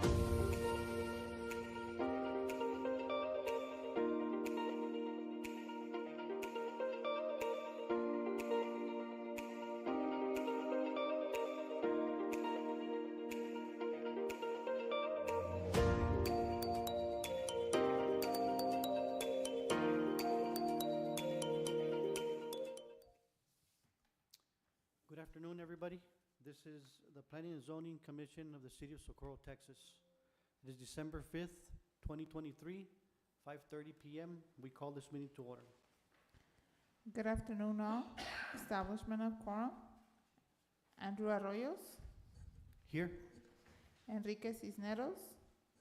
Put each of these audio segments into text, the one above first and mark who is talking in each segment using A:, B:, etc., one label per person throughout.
A: Good afternoon, everybody. This is the Planning and Zoning Commission of the City of Socorro, Texas. It is December 5th, 2023, 5:30 p.m. We call this meeting to order.
B: Good afternoon, all. Establishment of quorum. Andrew Arroyos,
A: Here,
B: Enrique Cisneros,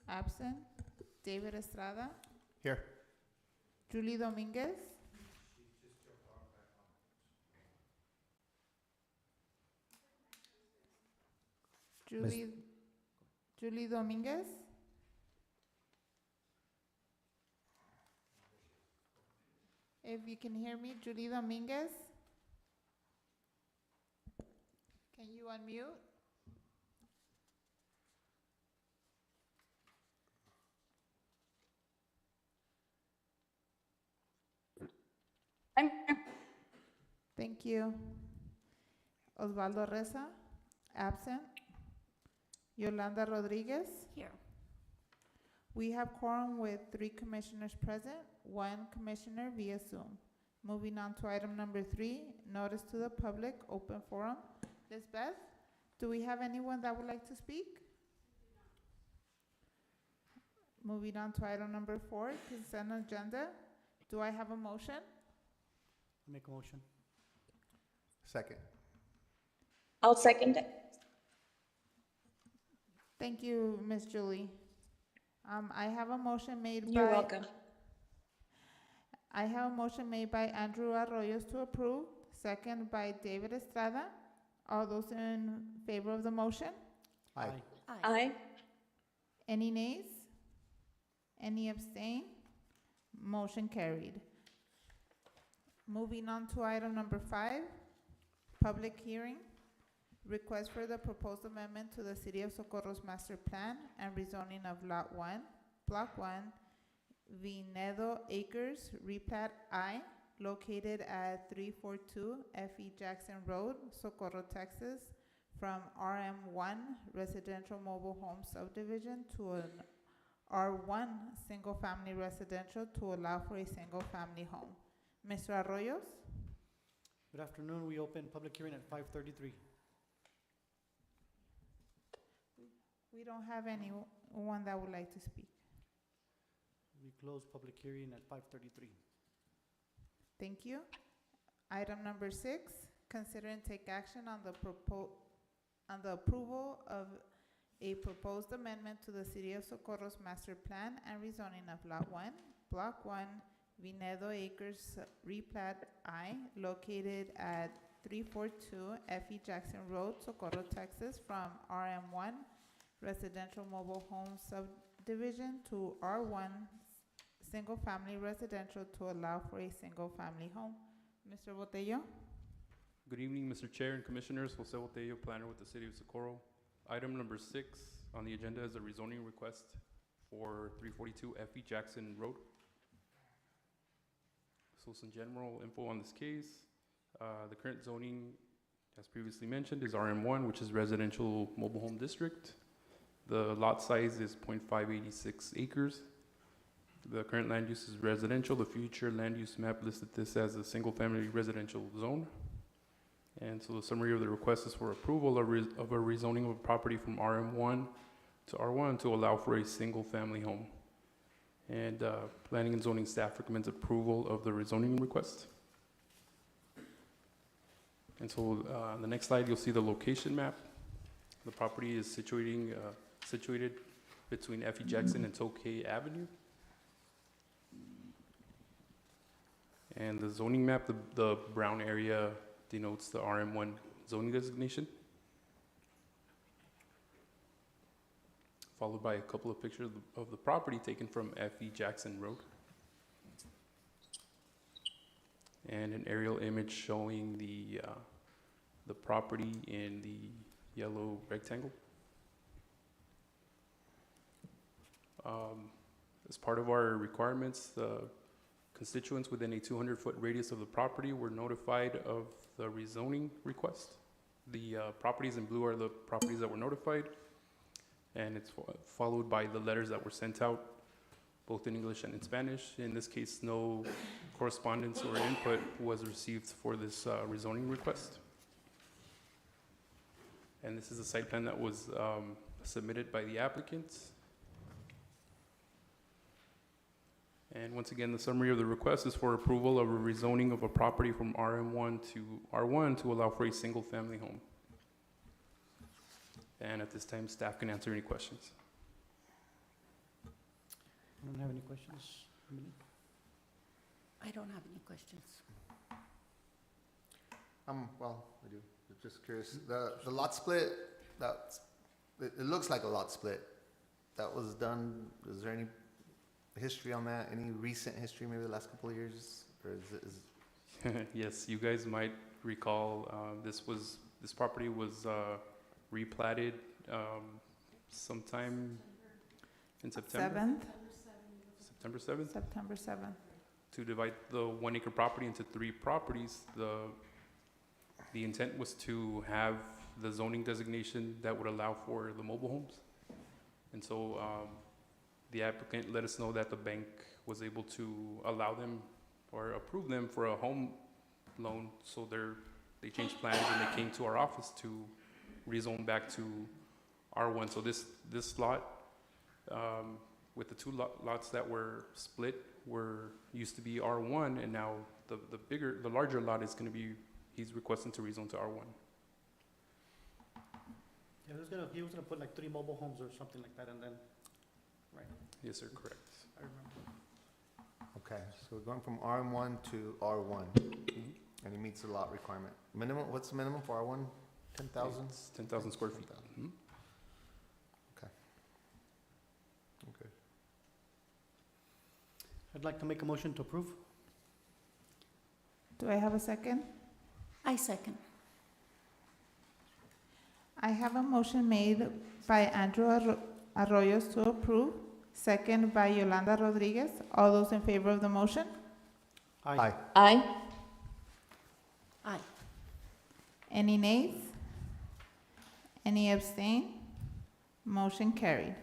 B: absent. David Estrada,
C: Here.
B: Julie Dominguez, Julie Dominguez, if you can hear me, Julie Dominguez, can you unmute? Thank you. Osvaldo Reza, absent. Yolanda Rodriguez.
D: Here.
B: We have quorum with 3 commissioners present, 1 commissioner via Zoom. Moving on to item number 3, notice to the public, open forum. Lisbeth, do we have anyone that would like to speak? Moving on to item number 4, consent agenda. Do I have a motion?
A: make a motion.
C: Second.
D: I'll second it.
B: Thank you, Ms. Julie. I have a motion made by.
D: You're welcome.
B: I have a motion made by Andrew Arroyos to approve, second by David Estrada. All those in favor of the motion?
C: Aye.
D: Aye.
B: Any nays? Any abstain? Motion carried. Moving on to item number 5, public hearing. Request for the proposed amendment to the City of Socorro's master plan and rezoning of Lot 1, Block 1, Vinedo Acres, Replat I, located at 342 F.E. Jackson Road, Socorro, Texas, from RM1 Residential Mobile Home Subdivision to an R1 Single Family Residential to allow for a single family home. Mr. Arroyos?
A: Good afternoon. We open public hearing at 5:33.
B: We don't have anyone that would like to speak.
A: We close public hearing at 5:33.
B: Thank you. Item number 6, consider and take action on the approval of a proposed amendment to the City of Socorro's master plan and rezoning of Lot 1, Block 1, Vinedo Acres, Replat I, located at 342 F.E. Jackson Road, Socorro, Texas, from RM1 Residential Mobile Home Subdivision to R1 Single Family Residential to allow for a single family home. Mr. Botello?
E: Good evening, Mr. Chair and Commissioners. Jose Botello, planner with the City of Socorro. Item number 6 on the agenda is a rezoning request for 342 F.E. Jackson Road. So some general info on this case. The current zoning, as previously mentioned, is RM1, which is Residential Mobile Home District. The lot size is 0.586 acres. The current land use is residential. The future land use map listed this as a single-family residential zone. And so the summary of the request is for approval of a rezoning of a property from RM1 to R1 to allow for a single-family home. And Planning and Zoning staff recommends approval of the rezoning request. And so on the next slide, you'll see the location map. The property is situated between F.E. Jackson and Tokay Avenue. And the zoning map, the brown area denotes the RM1 zoning designation, followed by a couple of pictures of the property taken from F.E. Jackson Road, and an aerial image showing the property in the yellow rectangle. As part of our requirements, the constituents within a 200-foot radius of the property were notified of the rezoning request. The properties in blue are the properties that were notified, and it's followed by the letters that were sent out, both in English and in Spanish. In this case, no correspondence or input was received for this rezoning request. And this is a site plan that was submitted by the applicant. And once again, the summary of the request is for approval of a rezoning of a property from RM1 to R1 to allow for a single-family home. And at this time, staff can answer any questions.
A: I don't have any questions. Emily?
F: I don't have any questions.
C: Well, I do. I'm just curious. The lot split, it looks like a lot split. That was done, is there any history on that? Any recent history, maybe the last couple of years? Or is it?
E: Yes, you guys might recall, this property was replatted sometime in September.
B: 7th,
E: September 7th,
B: September 7th.
E: to divide the 1 acre property into 3 properties. The intent was to have the zoning designation that would allow for the mobile homes. And so the applicant let us know that the bank was able to allow them or approve them for a home loan. So they changed plans and they came to our office to rezone back to R1. So this lot, with the two lots that were split, used to be R1, and now the larger lot is going to be, he's requesting to rezone to R1.
A: Yeah, he was gonna put like 3 mobile homes or something like that, and then, right,
E: Yes, sir, correct.
A: I remember.
C: Okay, so we're going from RM1 to R1, and he meets the lot requirement. Minimum, what's the minimum for R1? 10,000?
E: It's 10,000 square feet.
C: 10,000.
E: Mhm.
C: Okay.
A: I'd like to make a motion to approve.
B: Do I have a second?
F: I second.
B: I have a motion made by Andrew Arroyos to approve, second by Yolanda Rodriguez. All those in favor of the motion?
C: Aye.
D: Aye.
F: Aye.
B: Any nays? Any abstain? Motion carried.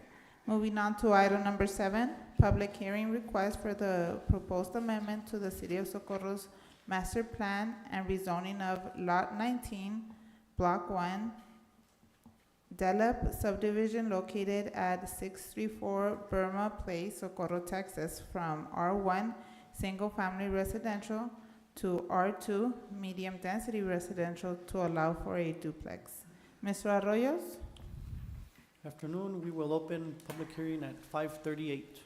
B: Moving on to item number 7, public hearing request for the proposed amendment to the City of Socorro's master plan and rezoning of Lot 19, Block 1, Delep subdivision located at 634 Burma Place, Socorro, Texas, from R1 Single Family Residential to R2 Medium Density Residential to allow for a duplex. Mr. Arroyos?
A: Afternoon, we will open public hearing at 5:38.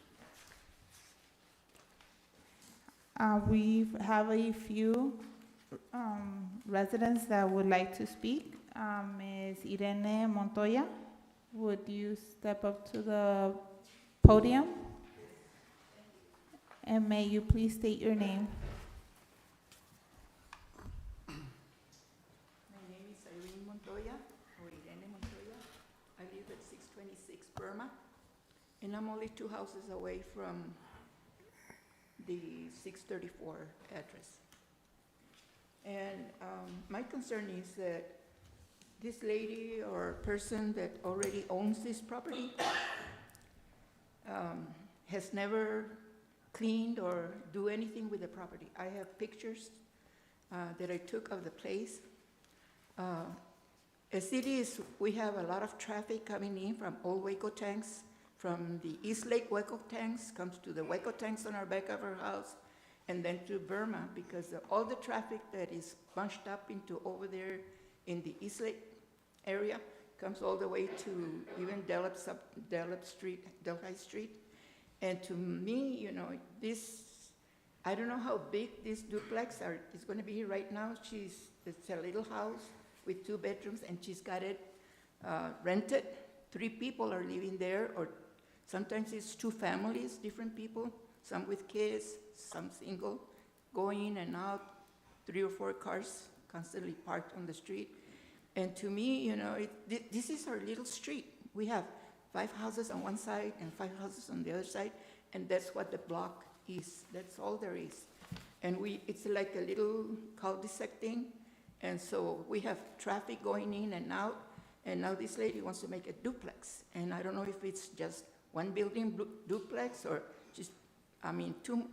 B: We have a few residents that would like to speak. Ms. Irene Montoya, would you step up to the podium? And may you please state your name?
G: My name is Irene Montoya, or Irene Montoya. I live at 626 Burma, and I'm only 2 houses away from the 634 address. And my concern is that this lady or person that already owns this property has never cleaned or do anything with the property. I have pictures that I took of the place. As cities, we have a lot of traffic coming in from Old Waco tanks, from the East Lake Waco tanks, comes to the Waco tanks on our back of our house, and then to Burma, because all the traffic that is bunched up into over there in the East Lake area comes all the way to even Delhi Street. And to me, you know, I don't know how big this duplex is going to be right now. It's a little house with 2 bedrooms, and she's got it rented. 3 people are living there, or sometimes it's 2 families, different people, some with kids, some single, going in and out, 3 or 4 cars constantly parked on the street. And to me, you know, this is our little street. We have 5 houses on one side and 5 houses on the other side, and that's what the block is. That's all there is. And it's like a little cul-de-sac thing, and so we have traffic going in and out, and now this lady wants to make a duplex. And I don't know if it's just one building duplex or just, I mean, two.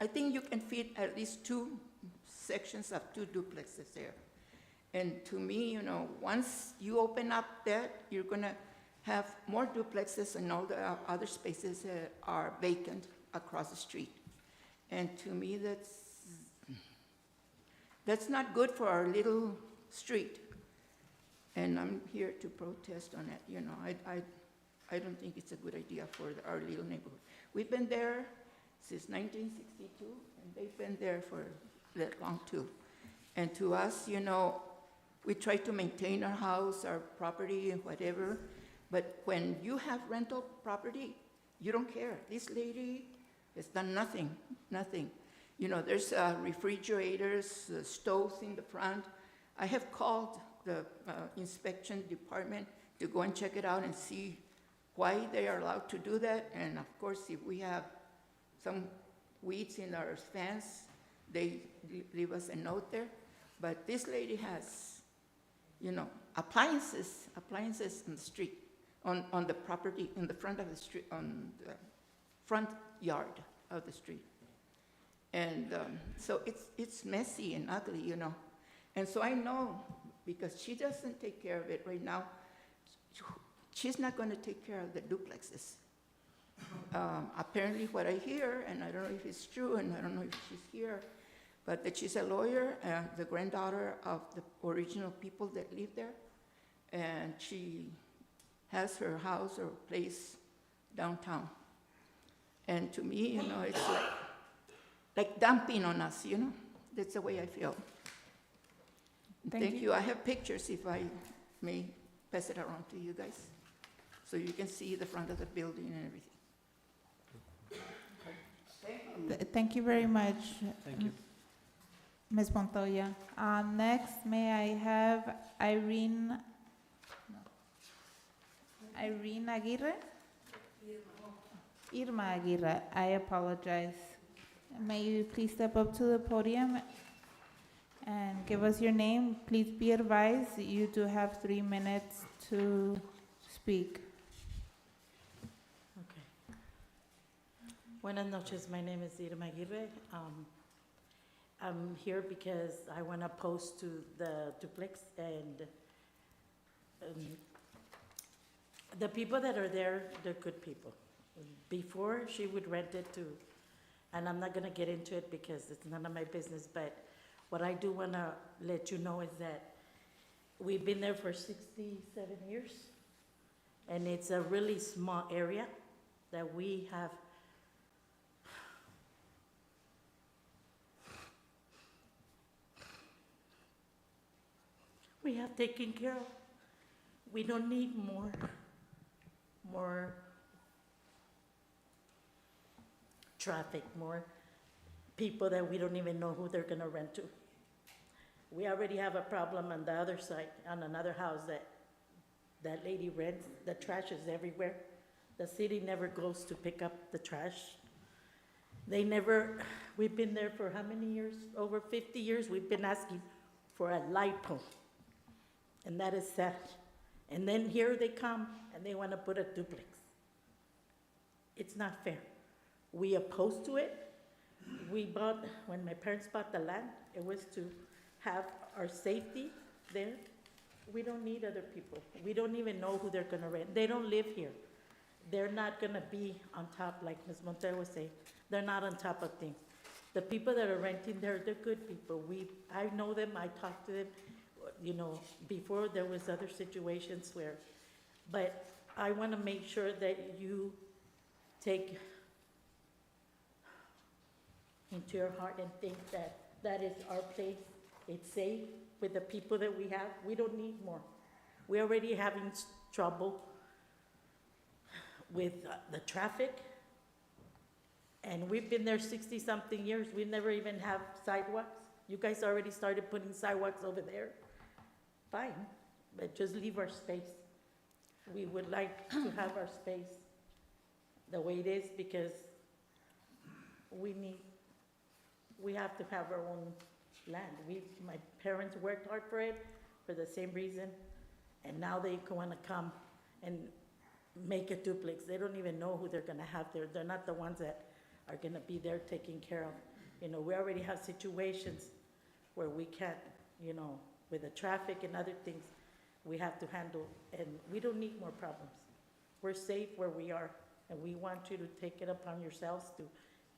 G: I think you can fit at least 2 sections of 2 duplexes there. And to me, you know, once you open up that, you're gonna have more duplexes and all the other spaces that are vacant across the street. And to me, that's not good for our little street. And I'm here to protest on it, you know. I don't think it's a good idea for our little neighborhood. We've been there since 1962, and they've been there for that long too. And to us, you know, we try to maintain our house, our property, and whatever, but when you have rental property, you don't care. This lady has done nothing. You know, there's refrigerators, stoves in the front. I have called the inspection department to go and check it out and see why they are allowed to do that. And of course, if we have some weeds in our fence, they leave us a note there. But this lady has, you know, appliances in the street, on the property, in the front of the street, on the front yard of the street. And so it's messy and ugly, you know. And so I know, because she doesn't take care of it right now, she's not going to take care of the duplexes. Apparently what I hear, and I don't know if it's true, and I don't know if she's here, but that she's a lawyer, the granddaughter of the original people that live there, and she has her house or place downtown. And to me, you know, it's like dumping on us, you know. That's the way I feel. Thank you. I have pictures, if I may pass it around to you guys, so you can see the front of the building and everything.
B: Thank you very much.
A: Thank you.
B: Ms. Montoya. Next, may I have Irene Aguirre? Irma Aguirre, I apologize. May you please step up to the podium and give us your name. Please be advised, you do have 3 minutes to speak.
H: Okay. Buenas noches, my name is Irma Aguirre. I'm here because I want to post to the duplex, and the people that are there, they're good people. Before, she would rent it to, and I'm not going to get into it because it's none of my business, but what I do want to let you know is that we've been there for 67 years, and it's a really small area that we have. We have taken care of. We don't need more traffic, more people that we don't even know who they're gonna rent to. We already have a problem on the other side, on another house that lady rents. The trash is everywhere. The city never goes to pick up the trash. We've been there for how many years? Over 50 years, we've been asking for a light pole. And that is sad. And then here they come and they want to put a duplex. It's not fair. We opposed to it. When my parents bought the land, it was to have our safety there. We don't need other people. We don't even know who they're gonna rent. They don't live here. They're not gonna be on top, like Ms. Montero was saying. They're not on top of things. The people that are renting there, they're good people. I know them, I talk to them. You know, before there was other situations but I want to make sure that you take into your heart and think that that is our place. It's safe with the people that we have. We don't need more. We're already having trouble with the traffic, and we've been there 60-something years. We never even have sidewalks. You guys already started putting sidewalks over there. Fine, but just leave our space. we would like to have our space the way it is because we have to have our own land. My parents worked hard for it for the same reason, and now they want to come and make a duplex. They don't even know who they're gonna have there. They're not the ones that are gonna be there taking care of. You know, we already have situations where we can't, you know, with the traffic and other things, we have to handle, and we don't need more problems. We're safe where we are, and we want you to take it upon yourselves to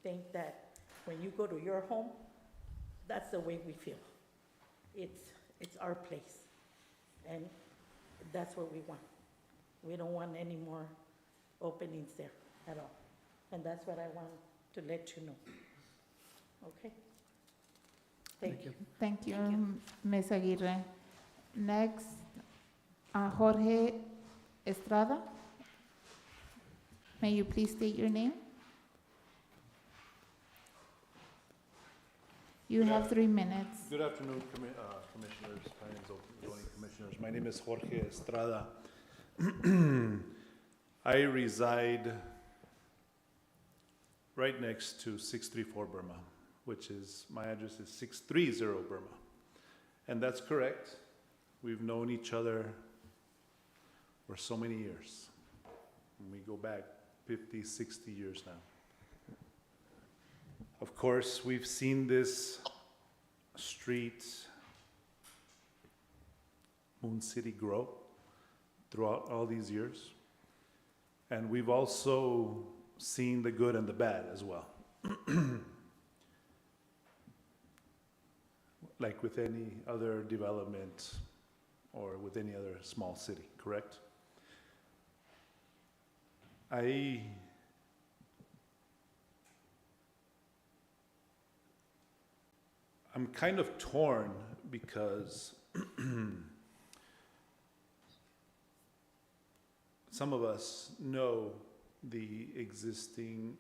H: think that when you go to your home, that's the way we feel. It's our place, and that's what we want. We don't want any more openings there at all, and that's what I want to let you know. Okay? Thank you.
B: Thank you,
F: Thank you.
B: Ms. Aguirre. Next, Jorge Estrada. May you please state your name? You have 3 minutes.
I: Good afternoon, Commissioners, Planning and Zoning Commissioners. My name is Jorge Estrada. I reside right next to 634 Burma, which is, my address is 630 Burma. And that's correct. We've known each other for so many years. And we go back 50, 60 years now. Of course, we've seen this street, Moon City, grow throughout all these years. And we've also seen the good and the bad as well. Like with any other development or with any other small city, correct? I'm kind of torn because some of us know the existing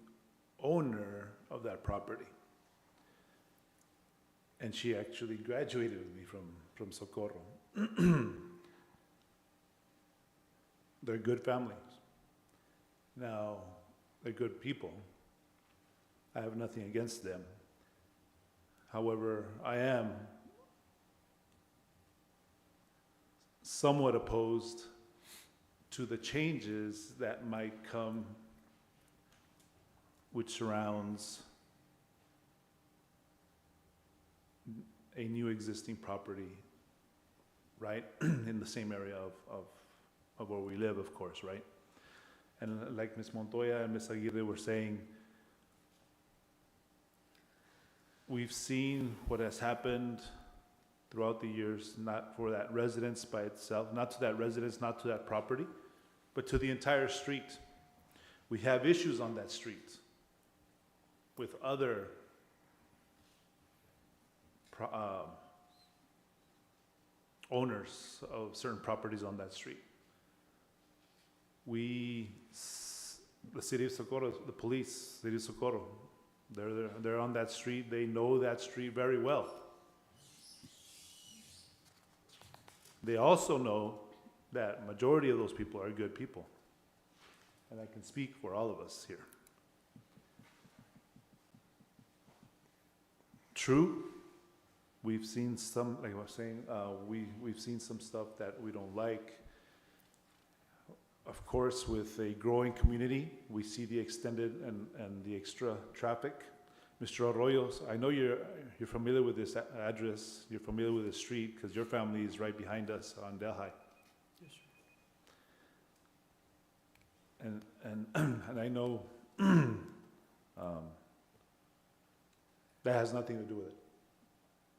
I: owner of that property. And she actually graduated with me from Socorro. They're good families. Now, they're good people. I have nothing against them. However, I am somewhat opposed to the changes that might come which surrounds a new existing property, right? In the same area of where we live, of course, right? And like Ms. Montoya and Ms. Aguirre were saying, we've seen what has happened throughout the years, not for that residence by itself, not to that residence, not to that property, but to the entire street. We have issues on that street with other owners of certain properties on that street. The city of Socorro, the police, city of Socorro, they're on that street. They know that street very well. They also know that majority of those people are good people. And I can speak for all of us here. True, we've seen some, like I was saying, we've seen some stuff that we don't like. Of course, with a growing community, we see the extended and the extra traffic. Mr. Arroyos, I know you're familiar with this address, you're familiar with the street, because your family is right behind us on Delhi.
A: Yes, sir.
I: And I know that has nothing to do with it,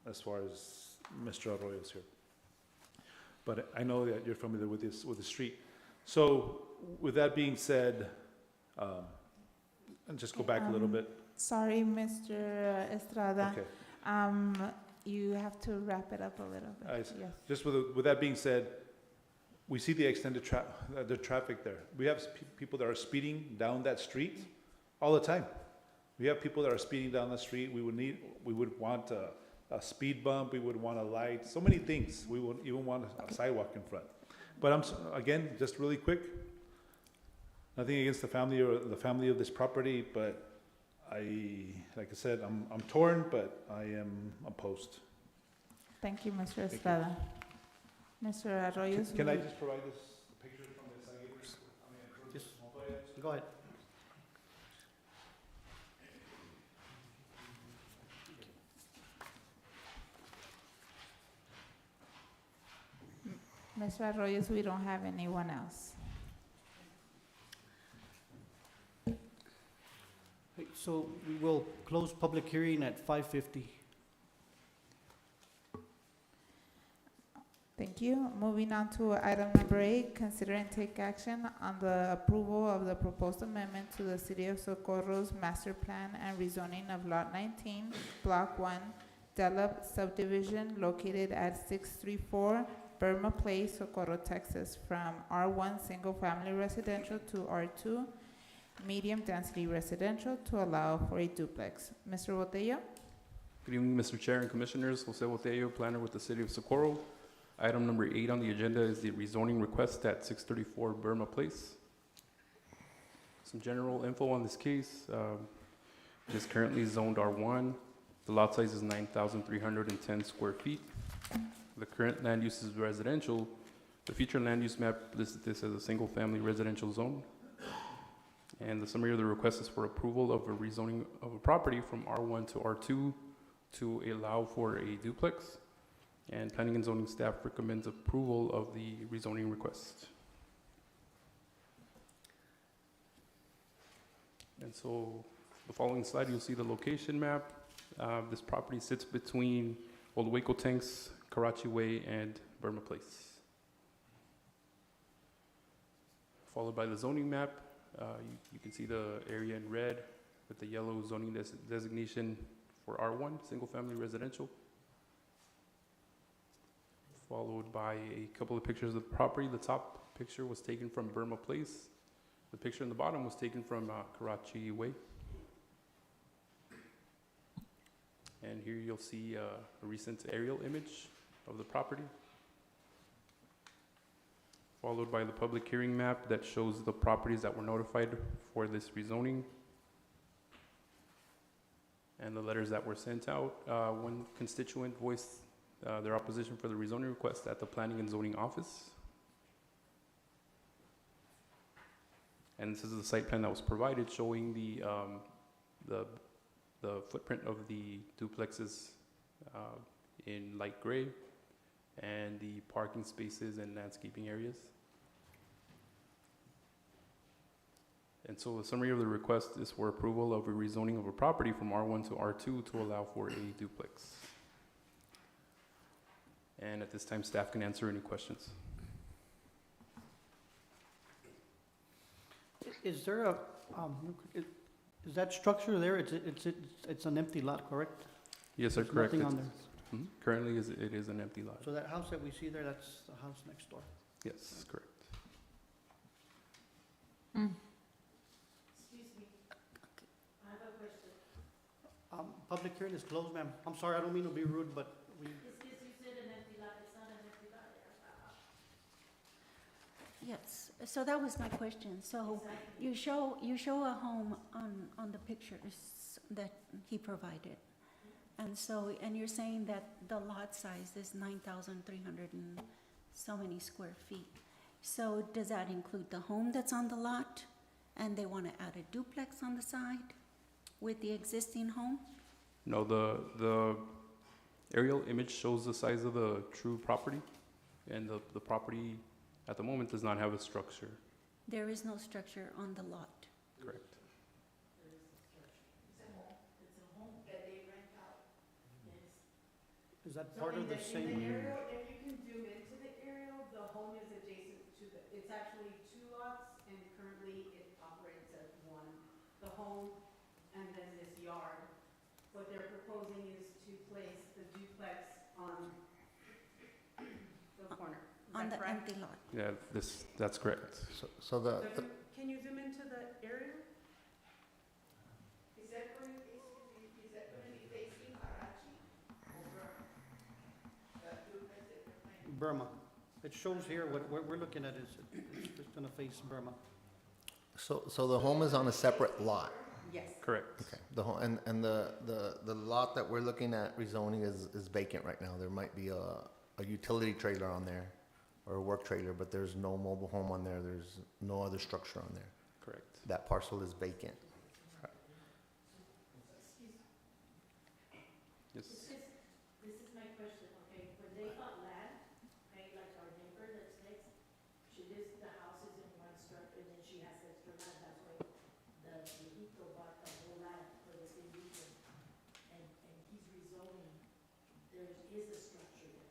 I: as far as Mr. Arroyo's here. But I know that you're familiar with the street. So, with that being said, and just go back a little bit.
B: Sorry, Mr. Estrada.
I: Okay.
B: You have to wrap it up a little bit. Yes.
I: Just with that being said, we see the extended the traffic there. We have people that are speeding down that street all the time. We have people that are speeding down the street. We would want a speed bump. We would want a light. So many things. We would even want a sidewalk in front. But again, just really quick, nothing against the family or the family of this property, but like I said, I'm torn, but I am opposed.
B: Thank you, Mr.
I: you.
B: Estrada. Mr. Arroyos?
I: Can I
B: will-
I: just provide this picture from this?
A: Yes. Go ahead.
B: Mr. Arroyos, we don't have anyone else.
A: So we will close public hearing at 5:50.
B: Thank you. Moving on to item number 8, consider and take action on the approval of the proposed amendment to the City of Socorro's master plan and rezoning of Lot 19, Block 1, Delub subdivision located at 634 Burma Place, Socorro, Texas, from R1 Single Family Residential to R2 Medium Density Residential to allow for a duplex. Mr. Botello?
E: Good evening, Mr. Chair and Commissioners. Jose Botello, planner with the City of Socorro. Item number 8 on the agenda is the rezoning request at 634 Burma Place. Some general info on this case. It is currently zoned R1. The lot size is 9,310 square feet. The current land use is residential. The future land use map listed this as a single-family residential zone. And the summary of the request is for approval of a rezoning of a property from R1 to R2 to allow for a duplex. And Planning and Zoning staff recommends approval of the rezoning request. And so the following slide, you'll see the location map. This property sits between Old Waco Tanks, Karachi Way, and Burma Place. Followed by the zoning map. You can see the area in red with the yellow zoning designation for R1, single-family residential. Followed by a couple of pictures of the property. The top picture was taken from Burma Place. The picture in the bottom was taken from Karachi Way. And here you'll see a recent aerial image of the property. Followed by the public hearing map that shows the properties that were notified for this rezoning. And the letters that were sent out. One constituent voiced their opposition for the rezoning request at the Planning and Zoning Office. And this is the site plan that was provided showing the footprint of the duplexes in light gray and the parking spaces and landscaping areas. And so the summary of the request is for approval of a rezoning of a property from R1 to R2 to allow for a duplex. And at this time, staff can answer any questions.
A: Is there a, is that structure there, it's an empty lot, correct?
E: Yes, sir,
A: There's
E: correct.
A: nothing on
E: It's-
A: there.
E: Currently, it is an empty lot.
A: So that house that we see there, that's the house next door.
E: Yes, correct.
A: Public hearing is closed, ma'am. I'm sorry, I don't mean to be rude, but we,
F: Yes, so that was my question. So you show a home on the pictures that he provided. And so, and you're saying that the lot size is 9,300 and so many square feet. So does that include the home that's on the lot? And they want to add a duplex on the side with the existing home?
E: No, the aerial image shows the size of the true property, and the property at the moment does not have a structure.
F: There is no structure on the lot.
E: Correct.
A: is that part of the same?
J: In the aerial, if you can zoom into the aerial, the home is adjacent to the, it's actually 2 lots, and currently it operates as one. The home and then this yard. What they're proposing is to place the duplex on the corner. Is
F: On
J: that
F: the
J: correct?
F: empty lot.
E: Yeah, that's correct.
C: So the,
J: Can you zoom into the aerial?
G: Is that going to be facing Karachi?
A: Burma. It shows here, what we're looking at is, it's just gonna face Burma.
C: So the home is on a separate lot?
G: Yes.
E: Correct.
C: Okay, the home, and the lot that we're looking at rezoning is vacant right now. There might be a utility trailer on there, or a work trailer, but there's no mobile home on there, there's no other structure on there.
E: Correct.
C: That parcel is vacant.
E: Yes.
H: This is my question, okay, when they bought land, okay, like our neighbor that's next, the house is in one structure, and then she has extra land, that's why the viejito bought the whole land for the same reason. And he's rezoning, there is a structure there.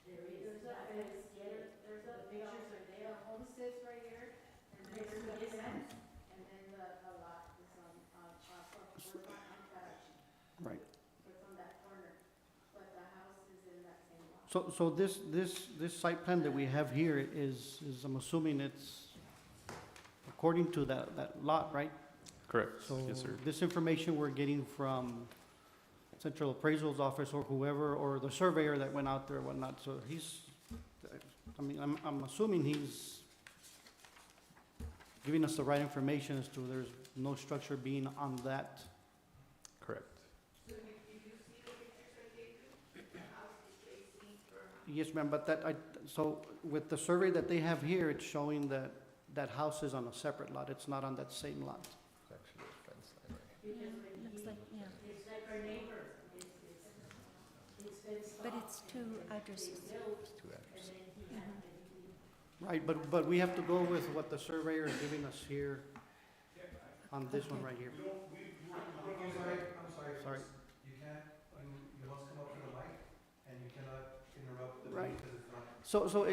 H: There is,
J: There's a,
H: that's why it's scary.
J: there's a,
H: The pictures are there.
J: the home sits right here, and then there's the fence, and then the lot is on Burma and Karachi.
A: Right.
J: It's on that corner, but the house is in that same lot.
A: So this site plan that we have here is, I'm assuming it's according to that lot, right?
E: Correct.
A: So
E: Yes, sir.
A: this information we're getting from Central Appraisal's office or whoever, or the surveyor that went out there and whatnot, so he's, I mean, I'm assuming he's giving us the right information as to there's no structure being on that.
E: Correct.
A: Yes, ma'am, but so with the survey that they have here, it's showing that that house is on a separate lot, it's not on that same lot.
C: It's actually a fence line right
F: Looks like, yeah,
H: It's like our neighbor, it's fenced
F: but
H: off.
F: it's two addresses.
C: here. It's two acres.
A: Right, but we have to go with what the surveyor is giving us here on this one right here.
K: I'm sorry.
A: Sorry.
K: You can't, you must come up to the mic, and you cannot interrupt the
A: Right.
K: meeting because it's not.
A: So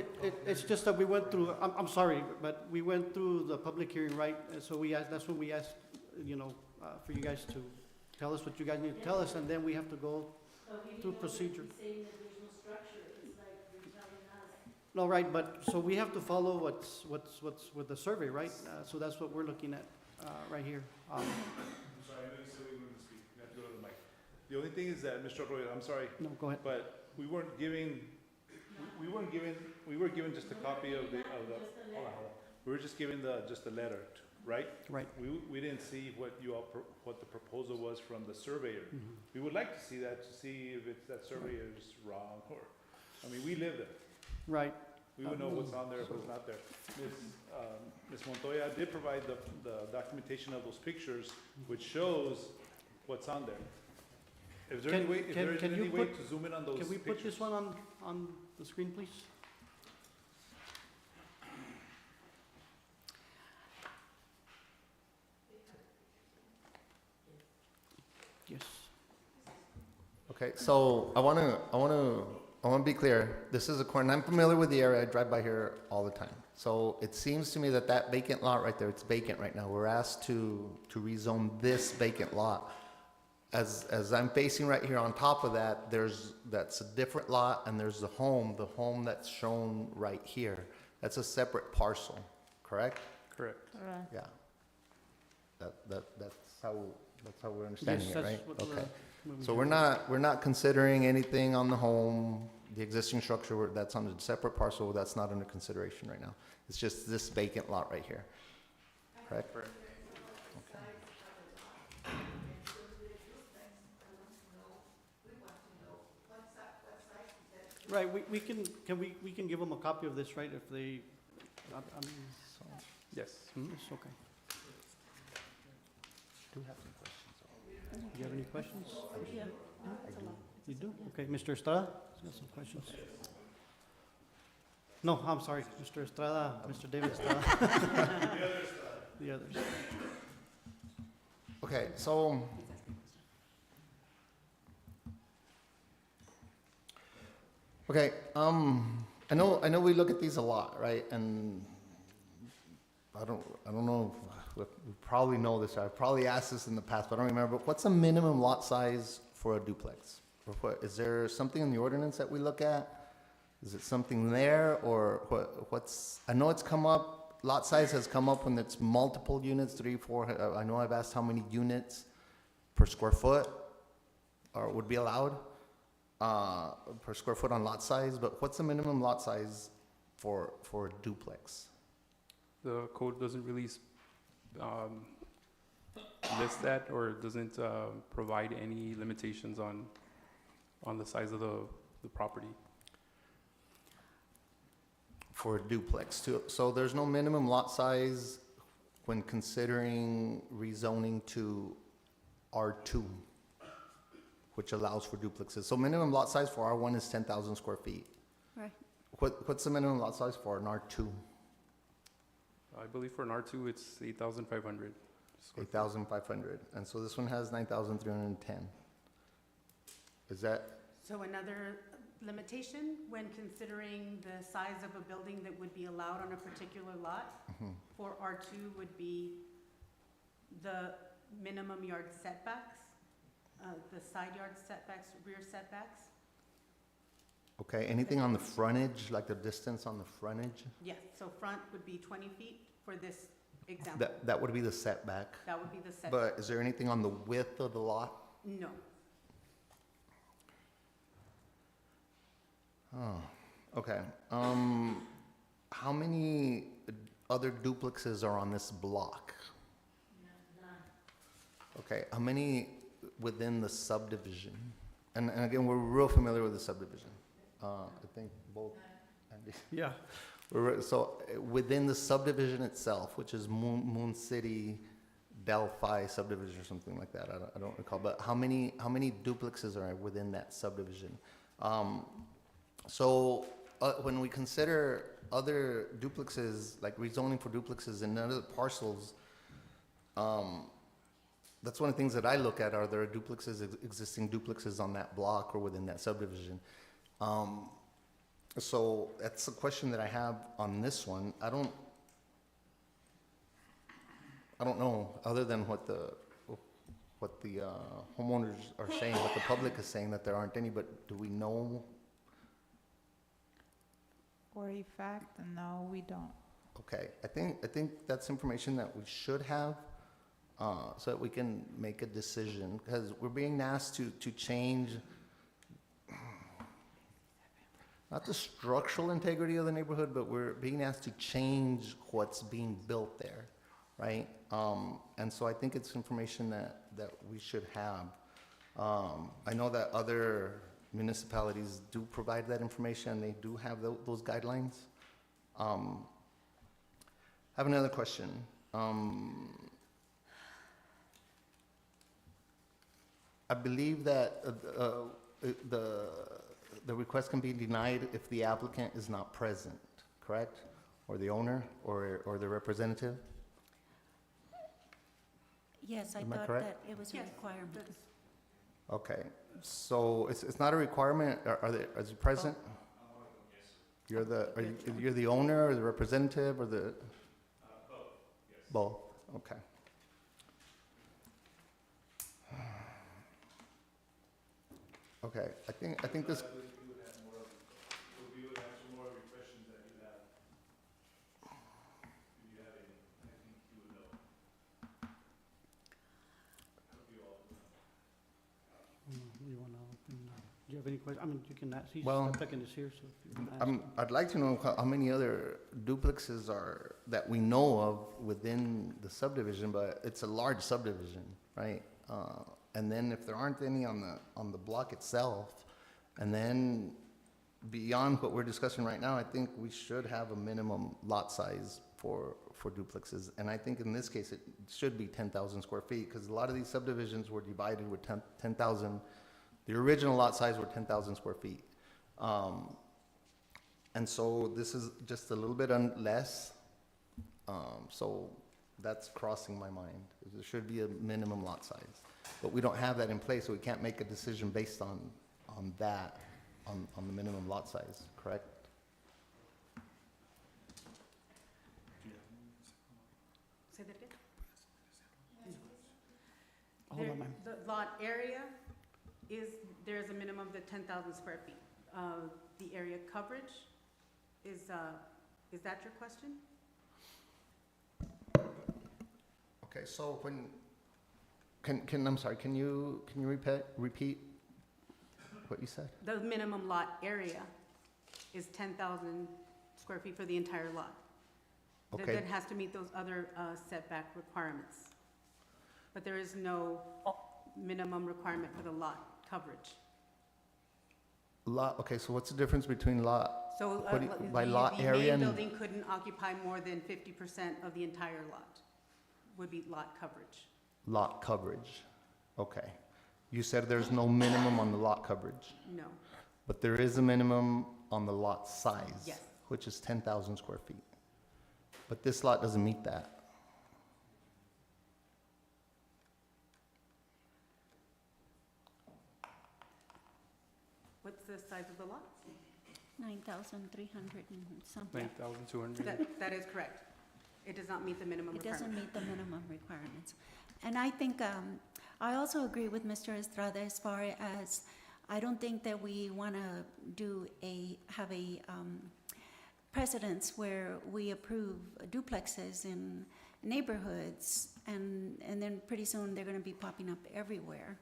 A: it's just that we went through, I'm sorry, but we went through the public hearing, right? And so we asked, that's when we asked, for you guys to tell us what you guys need to tell us, and then we have to go through procedure.
H: He's saying that there's no structure, it's like you're telling us.
A: No, right, but, so we have to follow what's with the survey, right? So that's what we're looking at, right here.
I: I'm sorry, I know you said we were going to speak, you have to go to the mic. The only thing is that, Mr. Arroyo, I'm sorry,
A: No, go ahead.
I: but we weren't given just a copy of the, hold on. We were just given just the letter, right?
A: Right.
I: We didn't see what what the proposal was from the surveyor.
A: Mhm.
I: We would like to see that, to see if that surveyor is wrong, or, I mean, we live there.
A: Right,
I: We would know what's on there, what's not there. Ms. Montoya did provide the documentation of those pictures, which shows what's on there. Is there any
A: Can-
I: way, if
A: can-
I: there is
A: can you
I: any way
A: put-
I: to zoom in on those
A: can we
I: pictures?
A: put this one on the screen, please? Yes.
C: Okay, so I want to be clear. This is a corner. I'm familiar with the area. I drive by here all the time. So it seems to me that that vacant lot right there, it's vacant right now. We're asked to rezone this vacant lot. As I'm facing right here on top of that, that's a different lot, and there's the home that's shown right here. That's a separate parcel, correct?
E: Correct.
C: Yeah. That's how we're understanding
A: Yes,
C: it,
A: that's
C: right?
A: what the
C: Okay.
A: movie
C: So
A: has.
C: we're not considering anything on the home, the existing structure, that's on a separate parcel, that's not under consideration right now. It's just this vacant lot right here, correct?
E: Correct.
A: Right, we can give them a copy of this, right, if they, I mean,
E: Yes. Mhm.
A: it's okay. Do you have some questions? Do you have any questions?
F: Yeah.
A: You do? Okay, Mr. Estrada, you have some questions? No, I'm sorry, Mr. Estrada, Mr. David Estrada. The others.
C: Okay, so. Okay, I know we look at these a lot, right? And I don't know, we probably know this, I've probably asked this in the past, but I don't remember, but what's a minimum lot size for a duplex? Or what, is there something in the ordinance that we look at? Is it something there, or what's, I know it's come up, lot size has come up when it's multiple units, 3, 4, I know I've asked how many units per square foot or would be allowed per square foot on lot size, but what's the minimum lot size for a duplex?
E: The code doesn't really list that, or doesn't provide any limitations on the size of the property.
C: For a duplex too. So there's no minimum lot size when considering rezoning to R2, which allows for duplexes. So minimum lot size for R1 is 10,000 square feet.
F: Right.
C: What's the minimum lot size for an R2?
E: I believe for an R2, it's 8,500.
C: 8,500. And so this one has 9,310. Is that,
J: So another limitation when considering the size of a building that would be allowed on a particular lot for R2 would be the minimum yard setbacks, the side yard setbacks, rear setbacks.
C: okay, anything on the frontage, like the distance on the frontage?
J: Yes, so front would be 20 feet for this example.
C: That would be the setback.
J: That would be the setback.
C: But is there anything on the width of the lot?
J: No.
C: Oh, okay. How many other duplexes are on this block? Okay, how many within the subdivision? And again, we're real familiar with the subdivision. I think both, Andy.
A: Yeah.
C: So within the subdivision itself, which is Moon City Delphi subdivision or something like that, I don't recall, but how many duplexes are within that subdivision? So when we consider other duplexes, like rezoning for duplexes in other parcels, that's one of the things that I look at. Are there duplexes, existing duplexes on that block or within that subdivision? So that's a question that I have on this one. I don't know, other than what the homeowners are saying, what the public is saying, that there aren't any, but do we know?
B: For a fact, no, we don't.
C: Okay, I think that's information that we should have, so that we can make a decision, because we're being asked to change, not the structural integrity of the neighborhood, but we're being asked to change what's being built there, right? And so I think it's information that we should have. I know that other municipalities do provide that information. They do have those guidelines. I have another question. I believe that the request can be denied if the applicant is not present, correct? Or the owner or the representative?
F: Yes, I
C: Am I
F: thought
C: correct?
F: that it was a
J: Yes,
F: requirement.
J: that's-
C: Okay, so it's not a requirement, is it present? You're the owner or the representative or the? Both, yes. Both, okay. Okay, I think this.
A: You wanna open, do you have any questions? I mean, you can ask, he's,
C: Well,
A: the applicant is here, so if you want to ask.
C: I'd like to know how many other duplexes are, that we know of within the subdivision, but it's a large subdivision, right? And then if there aren't any on the block itself, and then beyond what we're discussing right now, I think we should have a minimum lot size for duplexes. And I think in this case, it should be 10,000 square feet, because a lot of these subdivisions were divided with 10,000. The original lot size were 10,000 square feet. And so this is just a little bit less. So that's crossing my mind. There should be a minimum lot size. But we don't have that in place, so we can't make a decision based on that, on the minimum lot size, correct?
J: Say that again?
A: Hold on, ma'am.
J: The lot area there's a minimum of 10,000 square feet. The area coverage is that your question?
C: Okay, so I'm sorry, can you repeat what you said?
J: The minimum lot area is 10,000 square feet for the entire lot.
C: Okay.
J: That has to meet those other setback requirements. But there is no minimum requirement for the lot coverage.
C: Lot, okay, so what's the difference between lot?
J: So
C: What do you- by lot area
J: The main
C: and-
J: building couldn't occupy more than 50% of the entire lot, would be lot coverage.
C: Lot coverage, okay. You said there's no minimum on the lot coverage,
J: No.
C: but there is a minimum on the lot size.
J: Yes.
C: Which is 10,000 square feet. But this lot doesn't meet that.
J: What's the size of the lot?
F: 9,300 and something.
E: 9,200.
J: That is correct. It does not meet the minimum
F: It doesn't
J: requirement.
F: meet the minimum requirements. And I think, I also agree with Mr. Estrada as far as, I don't think that we want to have a precedence where we approve duplexes in neighborhoods, and then pretty soon they're going to be popping up everywhere.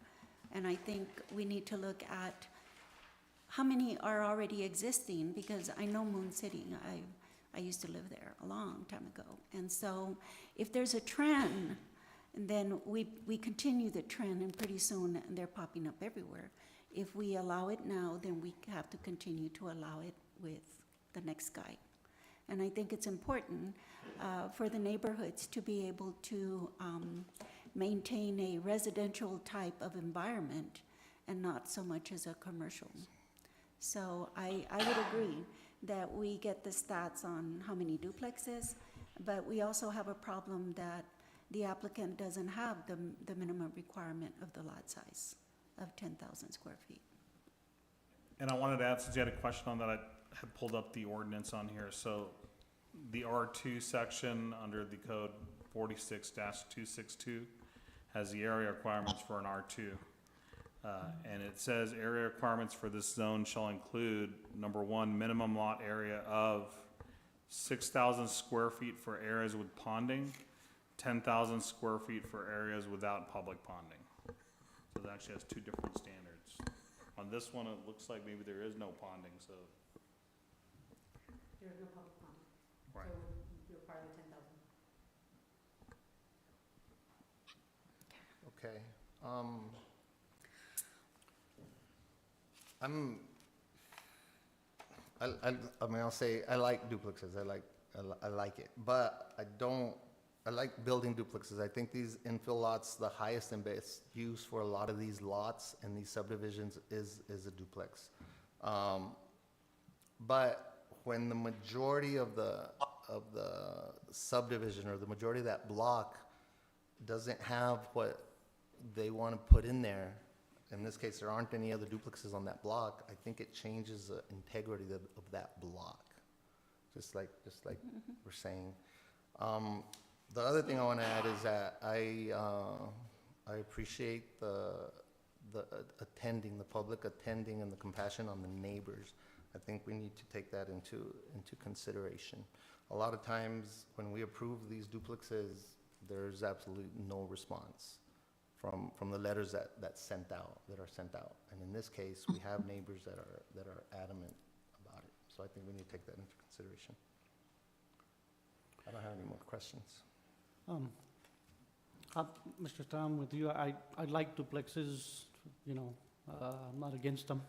F: And I think we need to look at how many are already existing, because I know Moon City, I used to live there a long time ago. And so if there's a trend, then we continue the trend, and pretty soon they're popping up everywhere. If we allow it now, then we have to continue to allow it with the next guy. And I think it's important for the neighborhoods to be able to maintain a residential type of environment and not so much as a commercial. So I would agree that we get the stats on how many duplexes, but we also have a problem that the applicant doesn't have the minimum requirement of the lot size of 10,000 square feet.
L: And I wanted to add, since you had a question on that, I had pulled up the ordinance on here. So the R2 section under the code 46-262 has the area requirements for an R2. And it says area requirements for this zone shall include, number one, minimum lot area of 6,000 square feet for areas with ponding, 10,000 square feet for areas without public ponding. So it actually has two different standards. On this one, it looks like maybe there is no ponding, so.
J: There is no public pond.
L: Right.
J: So you require the 10,000.
C: Okay. I mean, I'll say, I like duplexes, I like it, but I like building duplexes. I think these infill lots, the highest and best use for a lot of these lots and these subdivisions is a duplex. But when the majority of the subdivision, or the majority of that block doesn't have what they want to put in there, in this case, there aren't any other duplexes on that block, I think it changes the integrity of that block, just like we're saying. The other thing I want to add is that I appreciate the attending, the public attending, and the compassion on the neighbors. I think we need to take that into consideration. A lot of times when we approve these duplexes, there's absolutely no response from the letters that are sent out. And in this case, we have neighbors that are adamant about it. So I think we need to take that into consideration. I don't have any more questions.
A: Mr. Tom, with you, I like duplexes, you know, I'm not against them.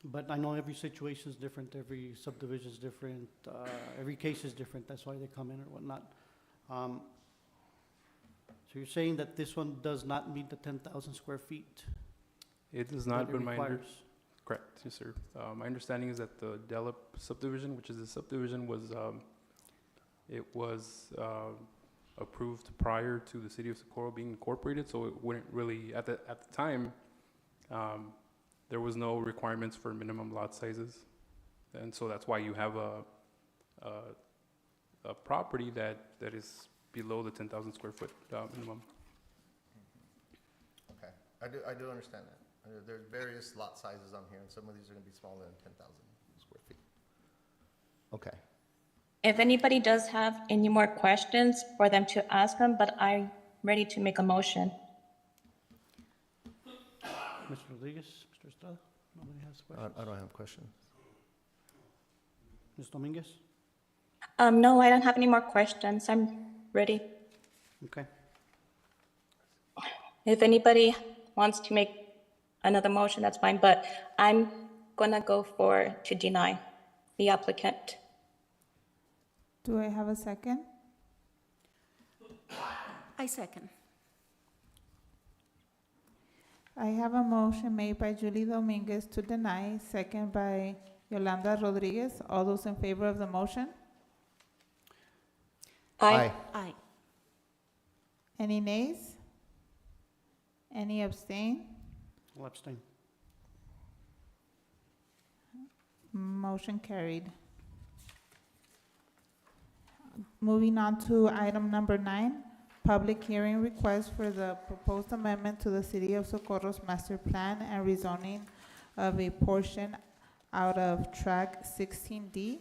A: But I know every situation is different, every subdivision is different, every case is different, that's why they come in or whatnot. So you're saying that this one does not meet the 10,000 square feet?
E: It does
A: that
E: not,
A: it
E: but
A: requires?
E: correct, yes, sir. My understanding is that the Delap subdivision, which is the subdivision, was approved prior to the city of Socorro being incorporated, so it wouldn't really, at the time, there was no requirements for minimum lot sizes. And so that's why you have a property that is below the 10,000 square foot minimum.
C: Okay, I do understand that. There's various lot sizes on here, and some of these are gonna be smaller than 10,000 square feet. Okay.
D: If anybody does have any more questions, for them to ask them, but I'm ready to make a motion.
A: Mr. Rodriguez, Mr. Estrada, nobody has questions?
C: I don't have questions.
A: Ms. Dominguez?
D: No, I don't have any more questions. I'm ready.
A: Okay.
D: If anybody wants to make another motion, that's fine, but I'm gonna go to deny the applicant.
B: Do I have a second?
F: I second.
B: I have a motion made by Julie Dominguez to deny, second by Yolanda Rodriguez. All those in favor of the motion?
D: Aye.
F: Aye.
B: Any nays? Any abstain?
A: I'll abstain.
B: Motion carried. Moving on to item number 9, public hearing request for the proposed amendment to the City of Socorro's master plan and rezoning of a portion out of track 16D,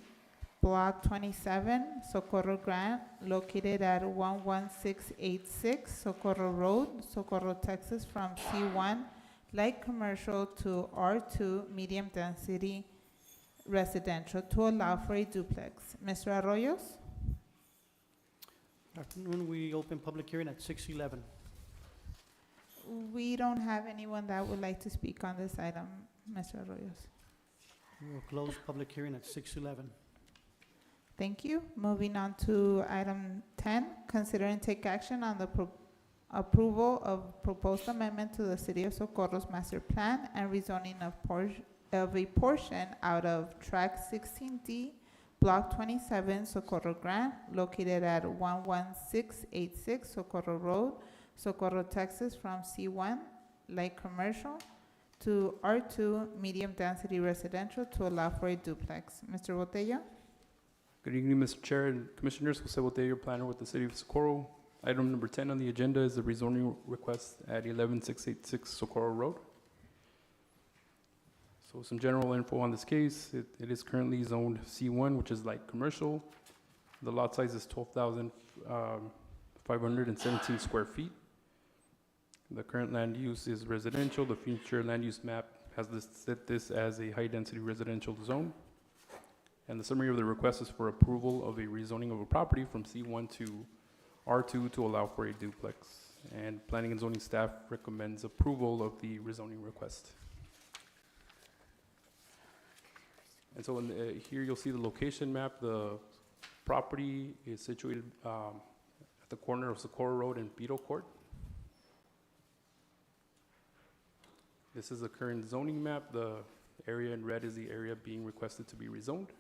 B: block 27, Socorro Grant, located at 11686 Socorro Road, Socorro, Texas, from C1 light commercial to R2 medium density residential to allow for a duplex. Mr. Arroyos?
A: Good afternoon. We open public hearing at 6:11.
B: We don't have anyone that would like to speak on this item, Mr. Arroyos.
A: We will close public hearing at 6:11.
B: Thank you. Moving on to item 10, consider and take action on the approval of proposed amendment to the City of Socorro's master plan and rezoning of a portion out of track 16D, block 27, Socorro Grant, located at 11686 Socorro Road, Socorro, Texas, from C1 light commercial to R2 medium density residential to allow for a duplex. Mr. Botello?
E: Good evening, Mr. Chair and Commissioners. Jose Botello, planner with the City of Socorro. Item number 10 on the agenda is the rezoning request at 11686 Socorro Road. So some general info on this case. It is currently zoned C1, which is light commercial. The lot size is 12,517 square feet. The current land use is residential. The future land use map has set this as a high-density residential zone. And the summary of the request is for approval of a rezoning of a property from C1 to R2 to allow for a duplex. And planning and zoning staff recommends approval of the rezoning request. And so here you'll see the location map. The property is situated at the corner of Socorro Road and Beetle Court. This is the current zoning map. The area in red is the area being requested to be rezoned.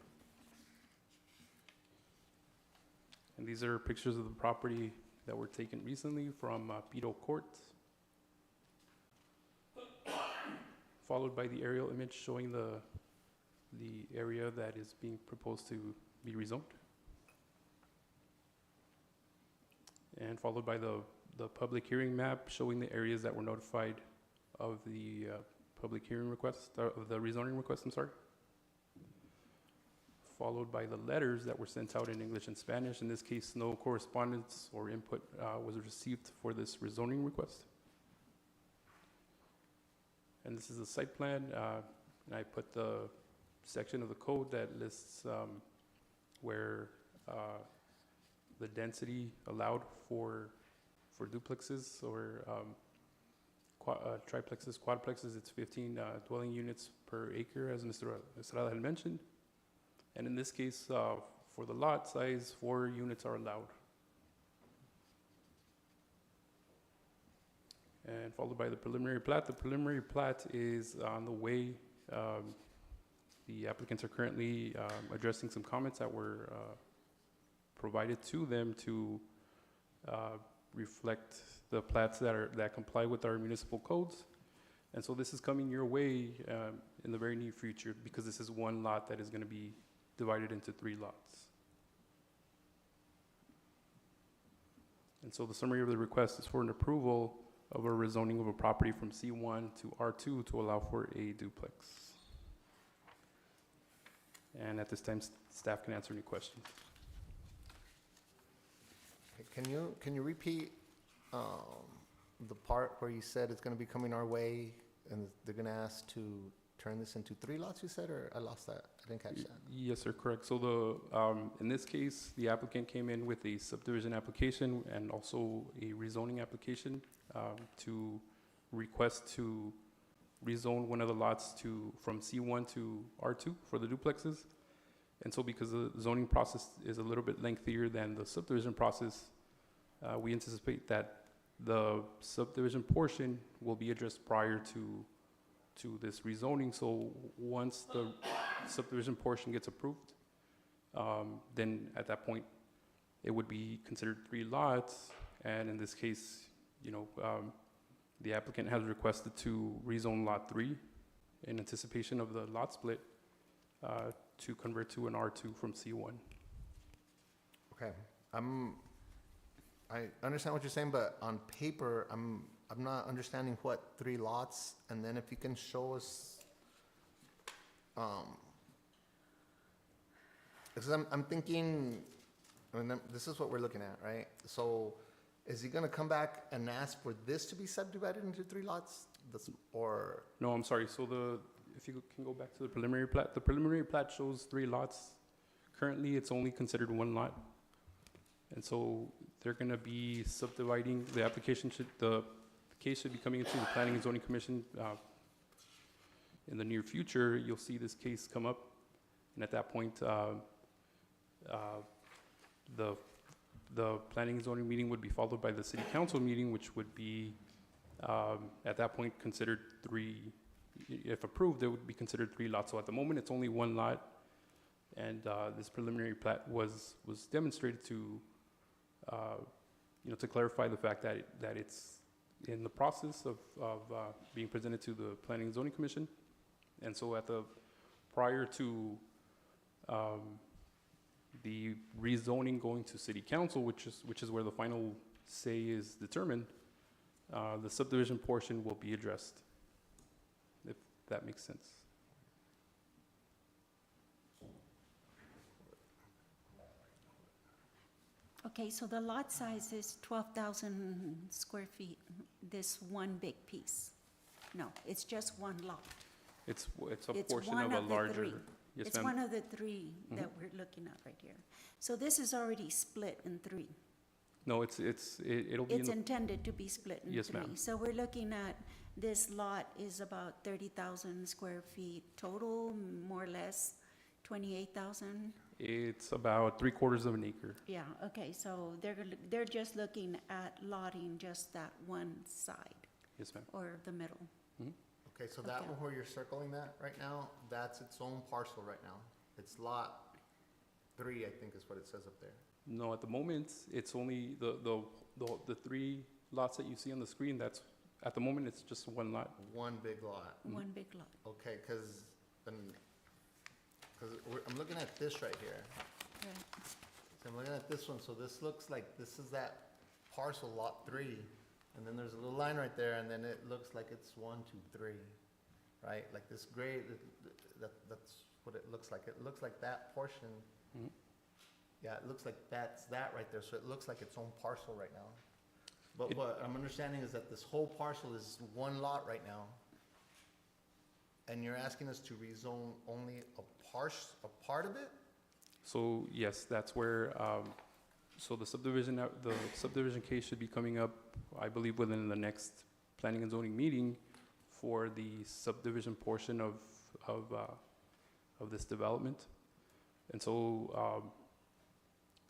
E: And these are pictures of the property that were taken recently from Beetle Court, followed by the aerial image showing the area that is being proposed to be rezoned, and followed by the public hearing map showing the areas that were notified of the public hearing request, of the rezoning request, I'm sorry, followed by the letters that were sent out in English and Spanish. In this case, no correspondence or input was received for this rezoning request. And this is the site plan, and I put the section of the code that lists where the density allowed for duplexes or triplexes, quadplexes. It's 15 dwelling units per acre, as Mr. Estrada had mentioned. And in this case, for the lot size, 4 units are allowed. And followed by the preliminary plat. The preliminary plat is on the way. The applicants are currently addressing some comments that were provided to them to reflect the plats that comply with our municipal codes. And so this is coming your way in the very near future, because this is one lot that is going to be divided into 3 lots. And so the summary of the request is for an approval of a rezoning of a property from C1 to R2 to allow for a duplex. And at this time, staff can answer any questions.
C: Can you repeat the part where you said it's going to be coming our way and they're going to ask to turn this into 3 lots, you said, or I lost that? I didn't catch that.
E: Yes, sir, correct. So in this case, the applicant came in with a subdivision application and also a rezoning application to request to rezone one of the lots from C1 to R2 for the duplexes. And so because the zoning process is a little bit lengthier than the subdivision process, we anticipate that the subdivision portion will be addressed prior to this rezoning. So once the subdivision portion gets approved, then at that point, it would be considered 3 lots. And in this case, the applicant has requested to rezone lot 3 in anticipation of the lot split to convert to an R2 from C1.
C: Okay, I understand what you're saying, but on paper, I'm not understanding what 3 lots, and then if you can show us, because I'm thinking, this is what we're looking at, right? So is he gonna come back and ask for this to be subdivided into 3 lots? Or?
E: No, I'm sorry. So if you can go back to the preliminary plat, the preliminary plat shows 3 lots. Currently, it's only considered 1 lot. And so they're going to be subdividing, the case should be coming into the Planning and Zoning Commission in the near future. You'll see this case come up. And at that point, the Planning and Zoning meeting would be followed by the City Council meeting, which would be, at that point, considered 3. If approved, it would be considered 3 lots. So at the moment, it's only 1 lot, and this preliminary plat was demonstrated to clarify the fact that it's in the process of being presented to the Planning and Zoning Commission, and so prior to the rezoning going to City Council, which is where the final say is determined, the subdivision portion will be addressed. If that makes sense.
F: Okay, so the lot size is 12,000 square feet, this one big piece? No, it's just 1 lot.
E: It's a
F: It's
E: portion
F: one
E: of a
F: of the
E: larger.
F: 3.
E: Yes,
F: It's
E: ma'am.
F: one of the 3 that we're looking at right here. So this is already split in 3.
E: No, it'll be in
F: It's
E: the,
F: intended to be split in 3.
E: Yes, ma'am.
F: So we're looking at, this lot is about 30,000 square feet total, more or less 28,000.
E: it's about 3/4 of an acre.
F: Yeah, okay, so they're just looking at lotting just that one side
E: Yes, ma'am.
F: or the middle.
C: Okay, so that
F: Okay.
C: one where you're circling that right now, that's its own parcel right now. It's lot 3, I think is what it says up there.
E: No, at the moment, it's only the 3 lots that you see on the screen. That's, at the moment, it's just 1 lot.
C: One big lot.
F: One big lot.
C: Okay, because I'm looking at this right here.
F: Right.
C: So I'm looking at this one, so this looks like this is that parcel, lot 3. And then there's a little line right there, and then it looks like it's 1, 2, 3, right? Like this gray, that's what it looks like. It looks like that portion.
E: Mhm.
C: Yeah, it looks like that's that right there, so it looks like its own parcel right now. But
E: It-
C: what I'm understanding is that this whole parcel is 1 lot right now. And you're asking us to rezone only a part of it?
E: So yes, that's where, so the subdivision case should be coming up, I believe, within the next Planning and Zoning meeting for the subdivision portion of this development. And so,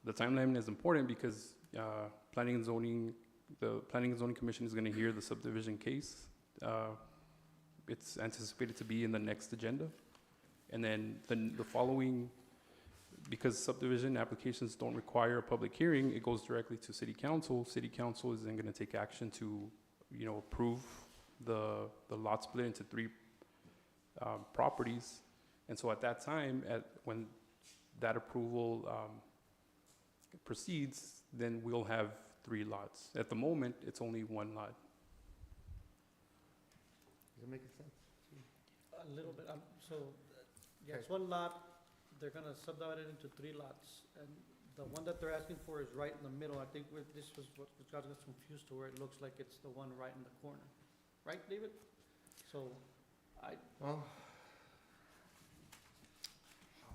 E: the timeline is important because, the Planning and Zoning Commission is gonna hear the subdivision case. It's anticipated to be in the next agenda. And then the following, because subdivision applications don't require a public hearing, it goes directly to City Council. City Council is then gonna take action to, approve the lot split into 3 properties. And so at that time, when that approval proceeds, then we'll have 3 lots. At the moment, it's only 1 lot.
C: Is it making sense?
A: A little bit, so, yeah,
C: Okay.
A: it's 1 lot, they're gonna subdivide it into 3 lots, and the one that they're asking for is right in the middle. I think this was what got us confused to where it looks like it's the one right in the corner. Right, David? So,
C: Well,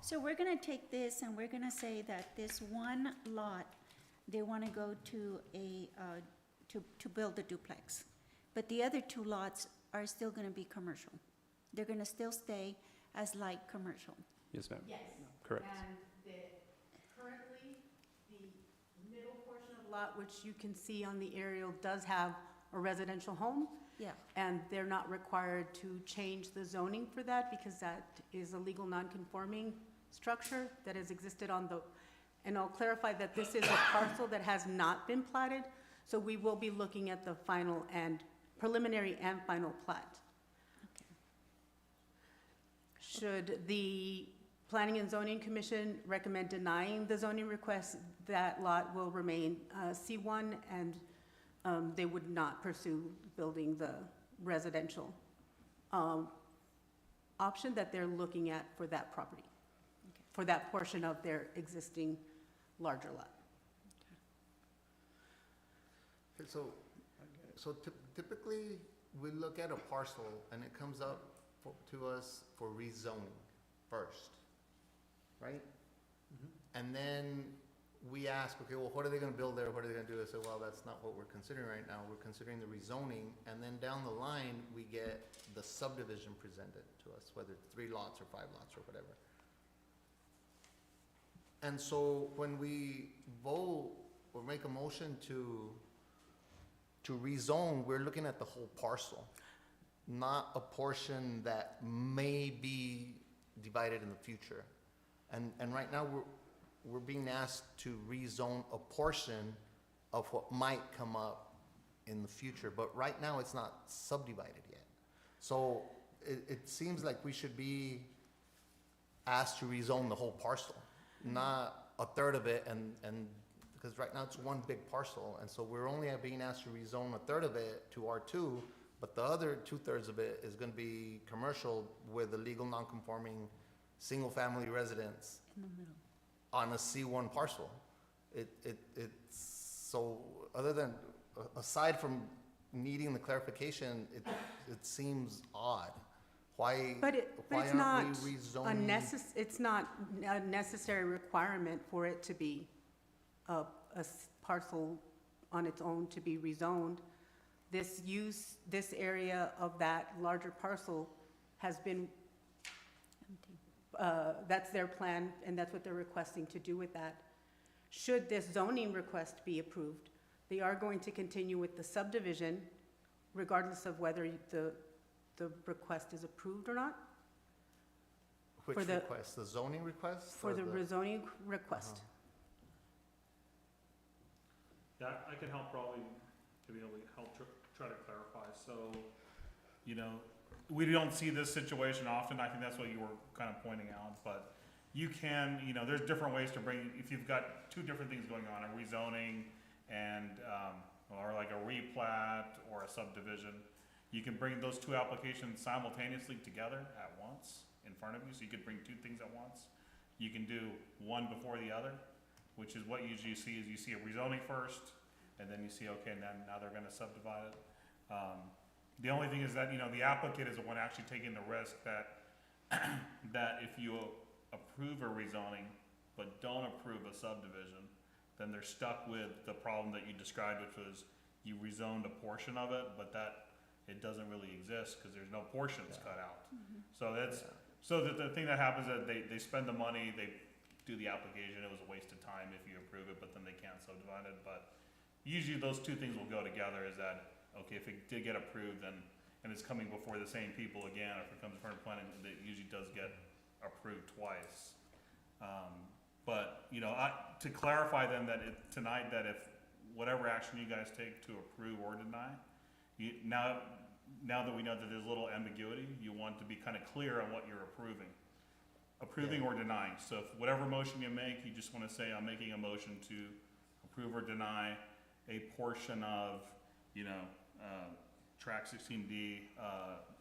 F: So we're gonna take this and we're gonna say that this one lot, they wanna go to a, to build a duplex. But the other two lots are still gonna be commercial. They're gonna still stay as light commercial.
E: Yes, ma'am.
J: Yes.
E: Correct.
J: And currently, the middle portion of the lot, which you can see on the aerial, does have a residential home.
F: Yeah.
J: And they're not required to change the zoning for that because that is a legal non-conforming structure that has existed on the, and I'll clarify that this is a parcel that has not been platted, so we will be looking at the final and preliminary and final plat. Should the Planning and Zoning Commission recommend denying the zoning request, that lot will remain C1 and they would not pursue building the residential option that they're looking at for that property, for that portion of their existing larger lot.
C: Okay, so typically, we look at a parcel and it comes up to us for rezoning first, right? And then we ask, okay, well, what are they gonna build there? What are they gonna do? I say, well, that's not what we're considering right now. We're considering the rezoning, and then down the line, we get the subdivision presented to us, whether it's 3 lots or 5 lots or whatever. And so when we vote or make a motion to rezone, we're looking at the whole parcel, not a portion that may be divided in the future. And right now, we're being asked to rezone a portion of what might come up in the future, but right now, it's not subdivided yet. So it seems like we should be asked to rezone the whole parcel, not a third of it, and because right now it's one big parcel, and so we're only being asked to rezone a third of it to R2, but the other 2/3 of it is gonna be commercial with a legal non-conforming single-family residence
F: In the middle.
C: on a C1 parcel. It's, so, other than, aside from needing the clarification, it seems odd. Why,
J: But
C: why
J: it's not
C: aren't we rezoning?
J: it's not a necessary requirement for it to be a parcel on its own to be rezoned. This area of that larger parcel has been, that's their plan, and that's what they're requesting to do with that. Should this zoning request be approved, they are going to continue with the subdivision regardless of whether the request is approved or not,
C: Which
J: for the-
C: request, the zoning request?
J: for
C: or
J: the rezoning request.
L: Yeah, I can help probably to be able to help try to clarify. So, you know, we don't see this situation often. I think that's what you were kind of pointing out, but you can, you know, there's different ways to bring, if you've got 2 different things going on, a rezoning and, or like a replat or a subdivision, you can bring those 2 applications simultaneously together at once in front of you, so you could bring 2 things at once. You can do one before the other, which is what usually you see, is you see a rezoning first, and then you see, okay, now they're gonna subdivide it. The only thing is that, you know, the applicant is the one actually taking the risk that, that if you approve a rezoning, but don't approve a subdivision, then they're stuck with the problem that you described, which was you rezoned a portion of it, but that, it doesn't really exist, cause there's no portions cut out. So that's, so the thing that happens is that they spend the money, they do the application, it was a waste of time if you approve it, but then they can't subdivide it, but usually those 2 things will go together, is that, okay, if it did get approved, then, and it's coming before the same people again, or if it comes in front of planning, it usually does get approved twice. But, you know, to clarify then that tonight, that if whatever action you guys take to approve or deny, now that we know that there's a little ambiguity, you want to be kind of clear on what you're approving or denying. So if whatever motion you make, you just want to say, I'm making a motion to approve or deny a portion of, you know, track 16D,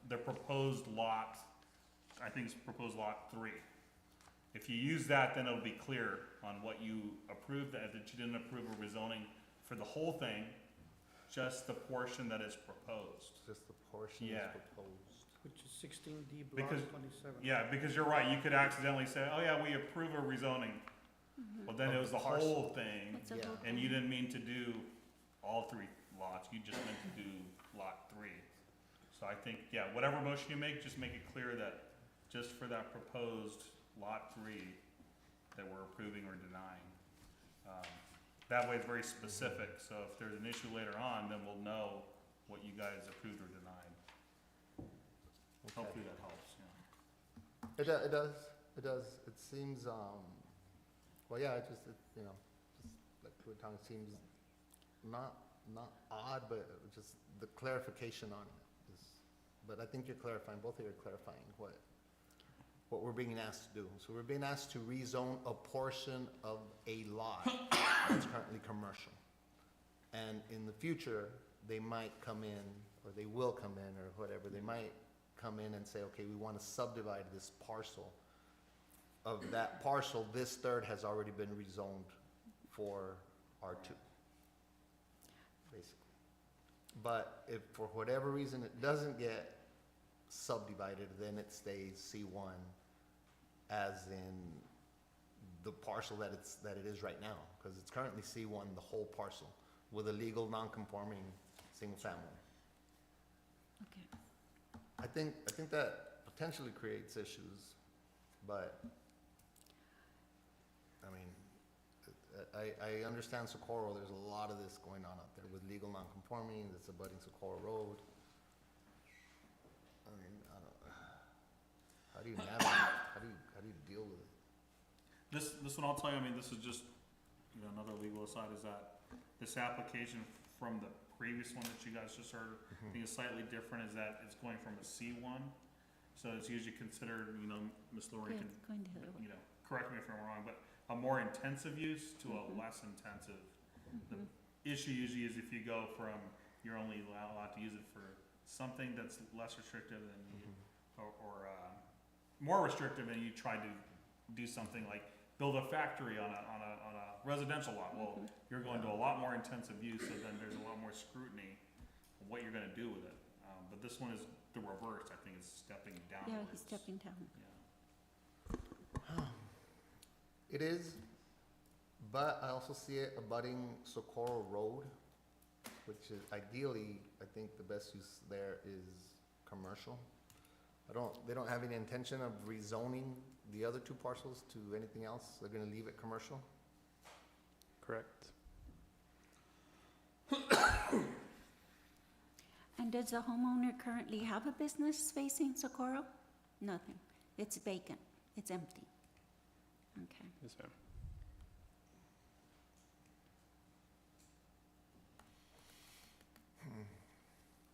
L: the proposed lot, I think it's proposed lot 3. If you use that, then it'll be clear on what you approved, that you didn't approve a rezoning for the whole thing, just the portion that is proposed.
C: Just the portion is
L: Yeah.
C: proposed.
A: Which is 16D block
L: Because-
A: 27.
L: Yeah, because you're right, you could accidentally say, oh yeah, we approve a rezoning. Well, then it was the whole thing,
F: It's a
C: Yeah.
F: whole
L: and you
F: thing.
L: didn't mean to do all 3 lots, you just meant to do lot 3. So I think, yeah, whatever motion you make, just make it clear that just for that proposed lot 3 that we're approving or denying. That way it's very specific, so if there's an issue later on, then we'll know what you guys approved or denied. Hopefully that helps, yeah.
C: It does. It seems, well, yeah, it just, you know, just like we were talking, it seems not odd, but just the clarification on it is, but I think you're clarifying, both of you are clarifying what we're being asked to do. So we're being asked to rezone a portion of a lot that's currently commercial. And in the future, they might come in, or they will come in, or whatever, they might come in and say, okay, we want to subdivide this parcel. Of that parcel, this third has already been rezoned for R2, basically. But if for whatever reason it doesn't get subdivided, then it stays C1, as in the parcel that it is right now, because it's currently C1, the whole parcel, with a legal non-conforming single family.
F: Okay.
C: I think that potentially creates issues, but, I mean, I understand Socorro, there's a lot of this going on out there with legal non-conforming, that's abutting Socorro Road. I mean, I don't, how do you navigate, how do you deal with it?
L: This one, I'll tell you, I mean, this is just, you know, another legal aside, is that this application from the previous one that you guys just heard, I think is slightly different, is that it's going from a C1. So it's usually considered, you know, Ms. Lori
F: Yeah,
L: can,
F: it's going the other way.
L: you know, correct me if I'm wrong, but a more intensive use to a
F: Mhm.
L: less intensive. The
F: Mhm.
L: issue usually is if you go from, you're only allowed to use it for something that's less restrictive than you, or more restrictive, and you try to do something like build a factory on a residential lot. Well,
F: Mhm.
L: you're going to a lot more intensive use, so then there's a lot more scrutiny of what you're gonna do with it. But this one is the reverse, I think it's stepping downwards.
F: Yeah, he's stepping down.
L: Yeah.
C: It is, but I also see it abutting Socorro Road, which is ideally, I think the best use there is commercial. They don't have any intention of rezoning the other 2 parcels to anything else, they're gonna leave it commercial?
E: Correct.
F: And does the homeowner currently have a business facing Socorro? Nothing. It's vacant. It's empty. Okay.
E: Yes, ma'am.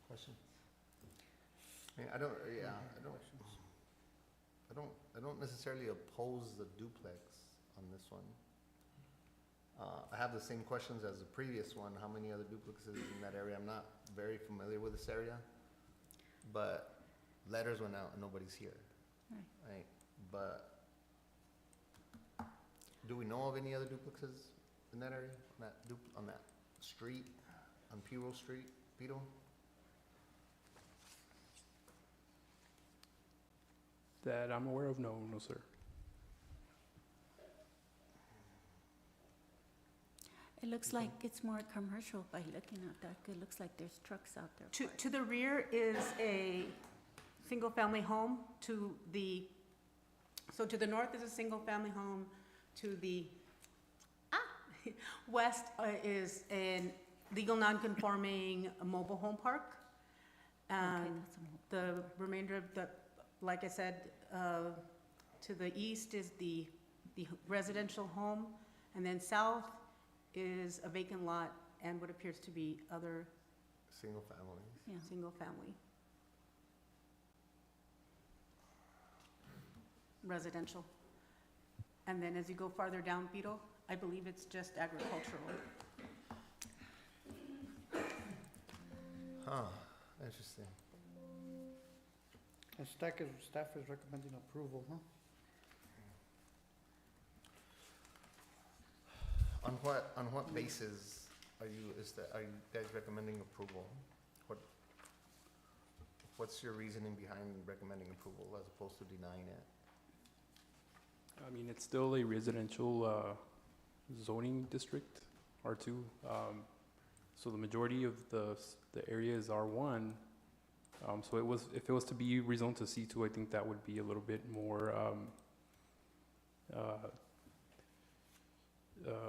C: Question? I mean, I don't necessarily oppose the duplex on this one. I have the same questions as the previous one, how many other duplexes in that area? I'm not very familiar with this area, but letters went out and nobody's here. Right, but do we know of any other duplexes in that area, on that street, on Piro Street, Piro?
E: That I'm aware of, no, sir.
F: It looks like it's more commercial by looking at that. It looks like there's trucks out there.
J: To the rear is a single-family home. To the north is a single-family home. To the west is a legal non-conforming mobile home park.
F: Okay,
J: And
F: that's a
J: the remainder of the, like I said, to the east is the residential home, and then south is a vacant lot and what appears to be other
C: Single families.
F: yeah.
J: single family residential. And then as you go farther down Beetle, I believe it's just agricultural.
C: Huh, interesting.
A: And staff is recommending approval, huh?
C: On what basis are you guys recommending approval? What's your reasoning behind recommending approval as opposed to denying it?
E: I mean, it's still a residential zoning district, R2. So the majority of the area is R1. So if it was to be rezoned to C2, I think that would be a little bit more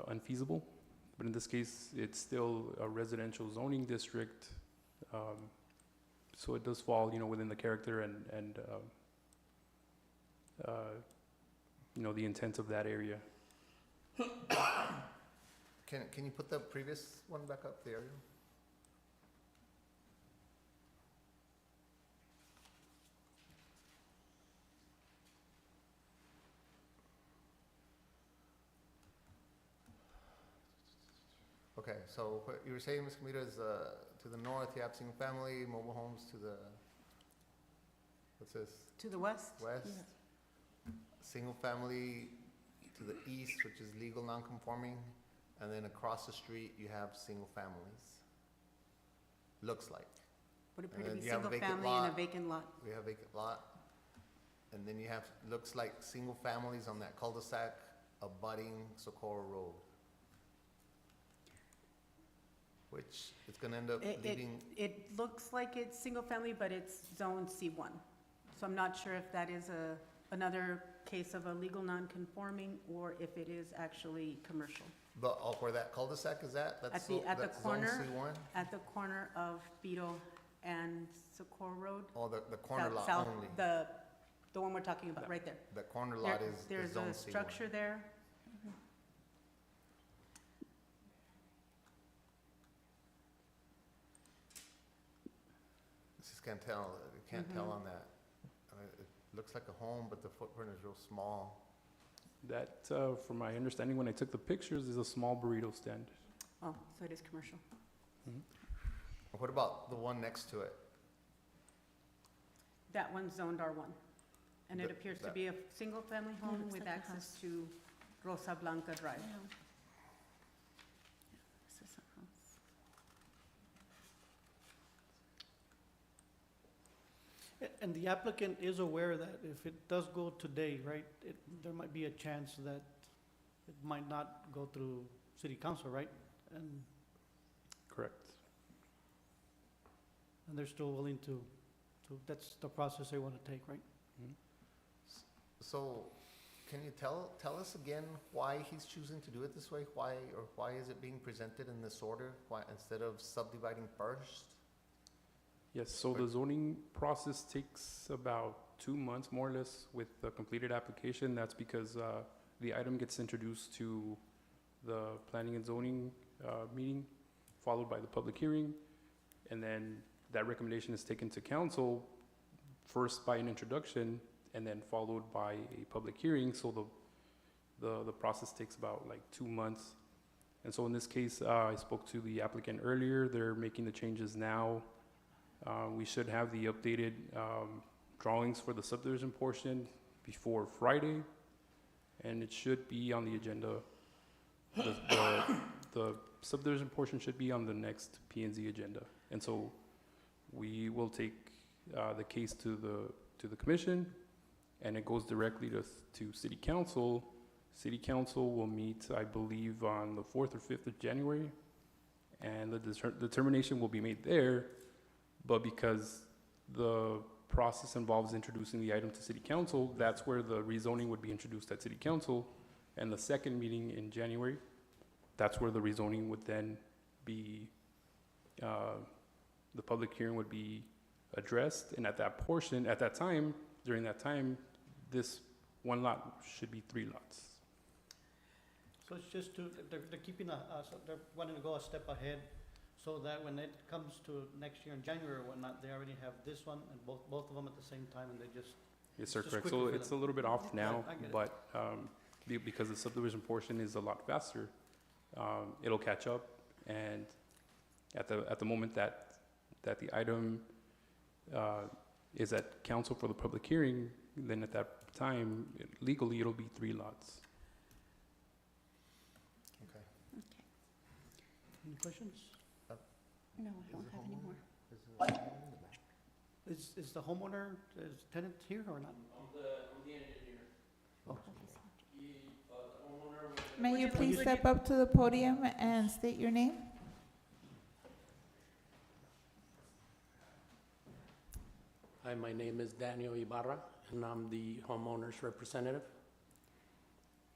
E: unfeasible. But in this case, it's still a residential zoning district. So it does fall, within the character and the intent of that area.
C: Can you put the previous one back up, the aerial? Okay, so what you were saying, Ms. Camito, is to the north, you have single family, mobile homes to the, what's this,
J: To the west?
C: west? Single family to the east, which is legal non-conforming, and then across the street, you have single families. Looks like.
J: Would it
C: And
J: appear to
C: then
J: be
C: you have a
J: single
C: vacant
J: family and a
C: lot.
J: vacant lot?
C: We have vacant lot, and then you have, looks like single families on that cul-de-sac abutting Socorro Road. Which is gonna end up leaving,
J: It looks like it's single family, but it's zone C1. So I'm not sure if that is another case of a legal non-conforming or if it is actually commercial.
C: but where that cul-de-sac is at, that's
J: At the
C: that's
J: corner.
C: zone C1?
J: At the corner of Beetle and Socorro Road.
C: Oh, the corner
J: south-
C: lot
J: south,
C: only.
J: The one we're talking about, right there.
C: The corner lot is
J: There's
C: zone
J: a
C: C1.
J: structure there.
C: Just can't tell, you can't tell on that. It looks like a home, but the footprint is real small.
E: That, from my understanding, when I took the pictures, is a small burrito stand.
J: Oh, so it is commercial.
C: What about the one next to it?
J: That one's zoned R1. And it
C: That-
J: appears to
C: that-
J: be a single-family home
F: looks
J: with
F: like a
J: access
F: house.
J: to Rosa Blanca Drive.
F: Yeah. This is a house.
A: And the applicant is aware that if it does go today, right, there might be a chance that it might not go through city council, right? And
E: Correct.
A: they're still willing to, that's the process they want to take, right?
C: So, can you tell us again why he's choosing to do it this way? Why is it being presented in this order? Why, instead of subdividing first?
E: Yes, so the zoning process takes about 2 months, more or less, with the completed application. That's because the item gets introduced to the planning and zoning meeting, followed by the public hearing, and then that recommendation is taken to council, first by an introduction, and then followed by a public hearing. So the process takes about like 2 months. And so in this case, I spoke to the applicant earlier. They're making the changes now. We should have the updated drawings for the subdivision portion before Friday, and it should be on the agenda. The subdivision portion should be on the next P and Z agenda. And so we will take the case to the commission, and it goes directly to city council. City council will meet, I believe, on the 4th or 5th of January, and the determination will be made there. But because the process involves introducing the item to city council, that's where the rezoning would be introduced at city council. And the second meeting in January, that's where the rezoning would then be, the public hearing would be addressed. And at that time, during that time, this one lot should be 3 lots.
A: So it's just they're keeping so they're wanting to go a step ahead, so that when it comes to next year in January or whatnot, they already have this one and both of them at the same time, and they just.
E: Yes, sir,
A: Just
E: correct.
A: quicker
E: So
A: for
E: it's a
A: them.
E: little bit off now,
A: I get it.
E: but because the subdivision portion is a lot faster, it'll catch up. And at the moment that the item is at council for the public hearing, then at that time, legally, it'll be 3 lots.
C: Okay.
F: Okay.
A: Any questions?
F: No, I don't have any more.
A: Is the homeowner, is tenant here or not?
E: I'm the engineer.
A: Oh.
E: The homeowner.
B: May you please step up to the podium and state your name?
M: Hi, my name is Daniel Ibarra, and I'm the homeowner's representative.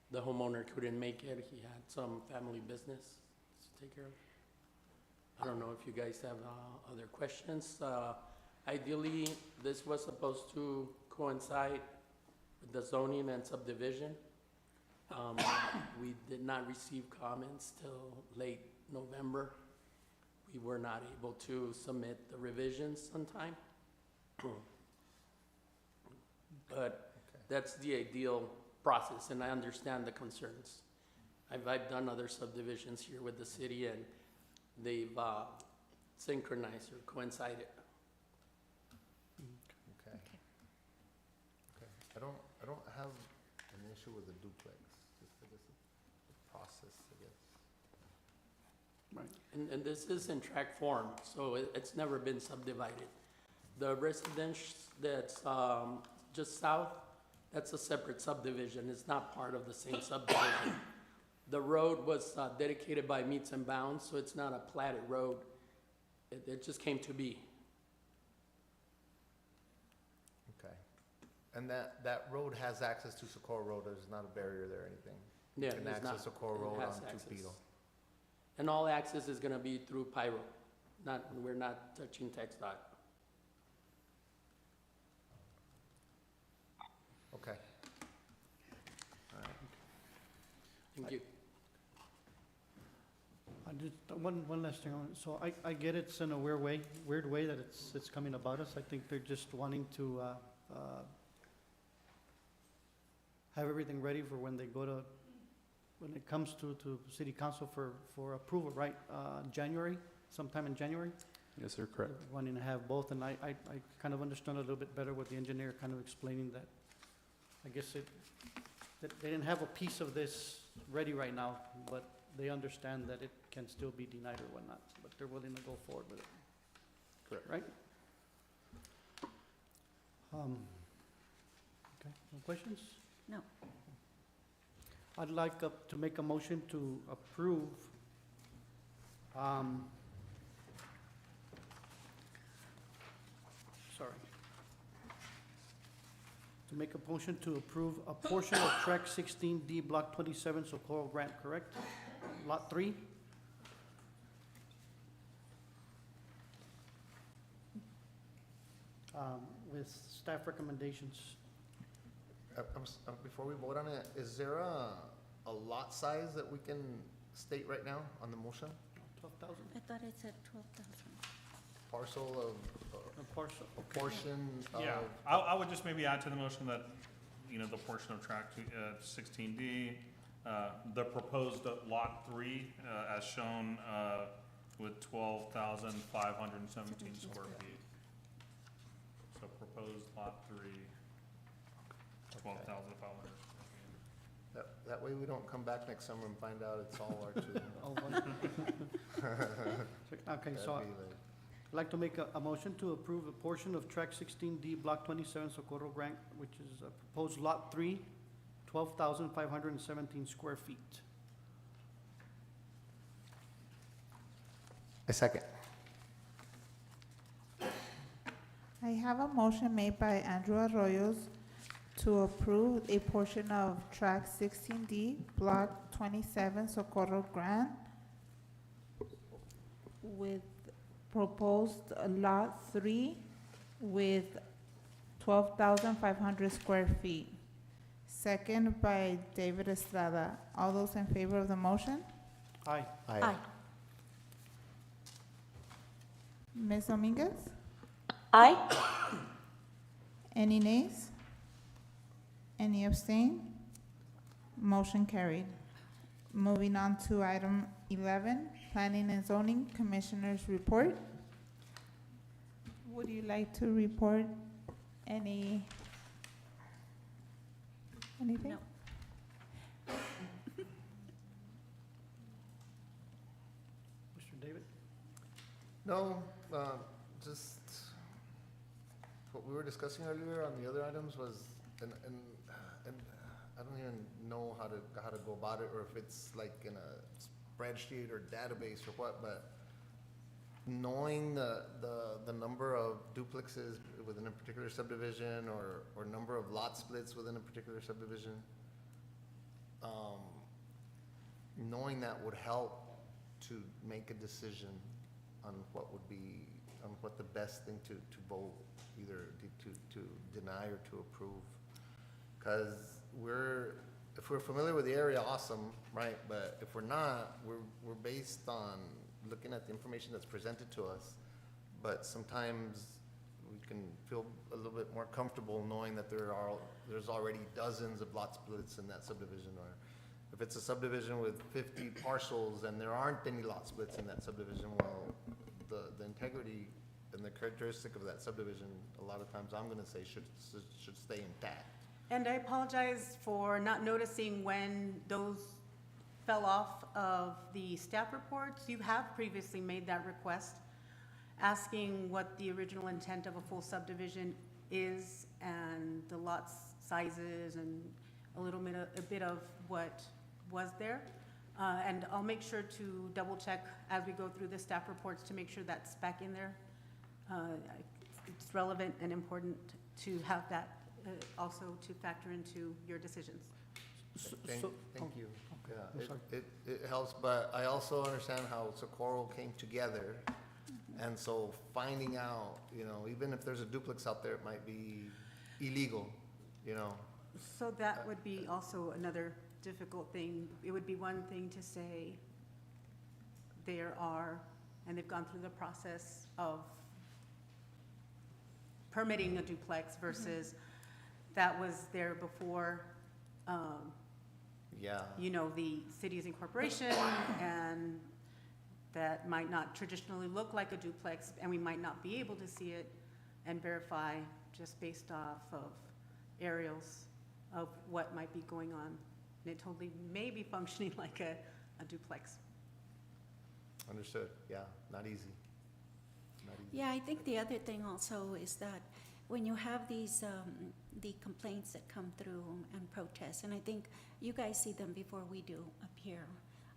M: The homeowner couldn't make it. He had some family business to take care of. I don't know if you guys have other questions. Ideally, this was supposed to coincide with the zoning and subdivision. We did not receive comments till late November. We were not able to submit the revisions on time. But that's the ideal process, and I understand the concerns. I've done other subdivisions here with the city, and they've synchronized or coincided.
C: Okay. Okay. I don't have an issue with the duplex, just I guess the process, I guess.
A: Right.
M: And this is in tract form, so it's never been subdivided. The residence that's just south, that's a separate subdivision. It's not part of the same subdivision. The road was dedicated by Meets and Bounds, so it's not a platted road. It just came to be.
C: Okay. And that road has access to Socorro Road, there's not a barrier there or anything?
M: Yeah,
C: You can
M: there's not.
C: access Socorro
M: It
C: Road
M: has
C: on
M: access.
C: Tupido.
M: And all access is gonna be through Pyro. We're not touching TxDOT.
C: Okay. All right.
M: Thank you.
A: I just, one last thing on it. So I get it's in a weird way that it's coming about us. I think they're just wanting to, have everything ready for when they go to, when it comes to city council for approval, right? January, sometime in January?
E: Yes, sir, correct.
A: Wanting to have both, and I kind of understood a little bit better with the engineer kind of explaining that. I guess that they didn't have a piece of this ready right now, but they understand that it can still be denied or whatnot, but they're willing to go forward with it.
C: Correct.
A: Right? Okay, no questions?
F: No.
A: I'd like to make a motion to approve, to make a motion to approve a portion of track 16D, block 27, Socorro Grant, correct? Lot 3? With staff recommendations.
C: Before we vote on it, is there a lot size that we can state right now on the motion?
A: 12,000?
F: I thought it said 12,000.
C: Parcel of,
A: A parcel.
C: a portion of?
L: Yeah, I would just maybe add to the motion that, you know, the portion of track 16D, the proposed lot 3, as shown, with 12,517 square feet. So proposed lot 3, 12,500.
C: That way we don't come back next summer and find out it's all R2.
A: Oh, one. Okay, so
C: That'd be like-
A: I'd like to make a motion to approve a portion of track 16D, block 27, Socorro Grant, which is proposed lot 3, 12,517 square feet.
C: A second.
B: I have a motion made by Andrew Arroyos to approve a portion of track 16D, block 27, Socorro Grant, with proposed lot 3 with 12,500 square feet. Second by David Estrada. All those in favor of the motion?
A: Aye.
F: Aye.
B: Ms. Dominguez?
D: Aye.
B: Any nays? Any abstain? Motion carried. Moving on to item 11, Planning and Zoning Commissioners Report. Would you like to report anything?
F: No.
A: Mr. David?
C: No, just what we were discussing earlier on the other items was, and I don't even know how to go about it, or if it's like in a spreadsheet or database or what, but knowing the number of duplexes within a particular subdivision or number of lot splits within a particular subdivision, knowing that would help to make a decision on what the best thing to vote, either to deny or to approve. Because if we're familiar with the area, awesome, right? But if we're not, we're based on looking at the information that's presented to us. But sometimes we can feel a little bit more comfortable knowing that there's already dozens of lot splits in that subdivision. Or if it's a subdivision with 50 parcels and there aren't any lot splits in that subdivision, well, the integrity and the characteristic of that subdivision, a lot of times I'm gonna say should stay intact.
J: And I apologize for not noticing when those fell off of the staff reports. You have previously made that request, asking what the original intent of a full subdivision is and the lot sizes and a bit of what was there. And I'll make sure to double check as we go through the staff reports to make sure that's back in there. It's relevant and important to have that also to factor into your decisions.
C: Thank you.
A: I'm
C: Yeah,
A: sorry.
C: it helps, but I also understand how Socorro came together. And so finding out, even if there's a duplex out there, it might be illegal,
J: So that would be also another difficult thing. It would be one thing to say and they've gone through the process of permitting a duplex versus that was there before,
C: Yeah.
J: the city's incorporation, and that might not traditionally look like a duplex, and we might not be able to see it and verify just based off of aerials of what might be going on. And it totally may be functioning like a duplex.
C: Understood. Yeah, not easy. Not easy.
F: Yeah, I think the other thing also is that when you have these, the complaints that come through and protests, and I think you guys see them before we do up here,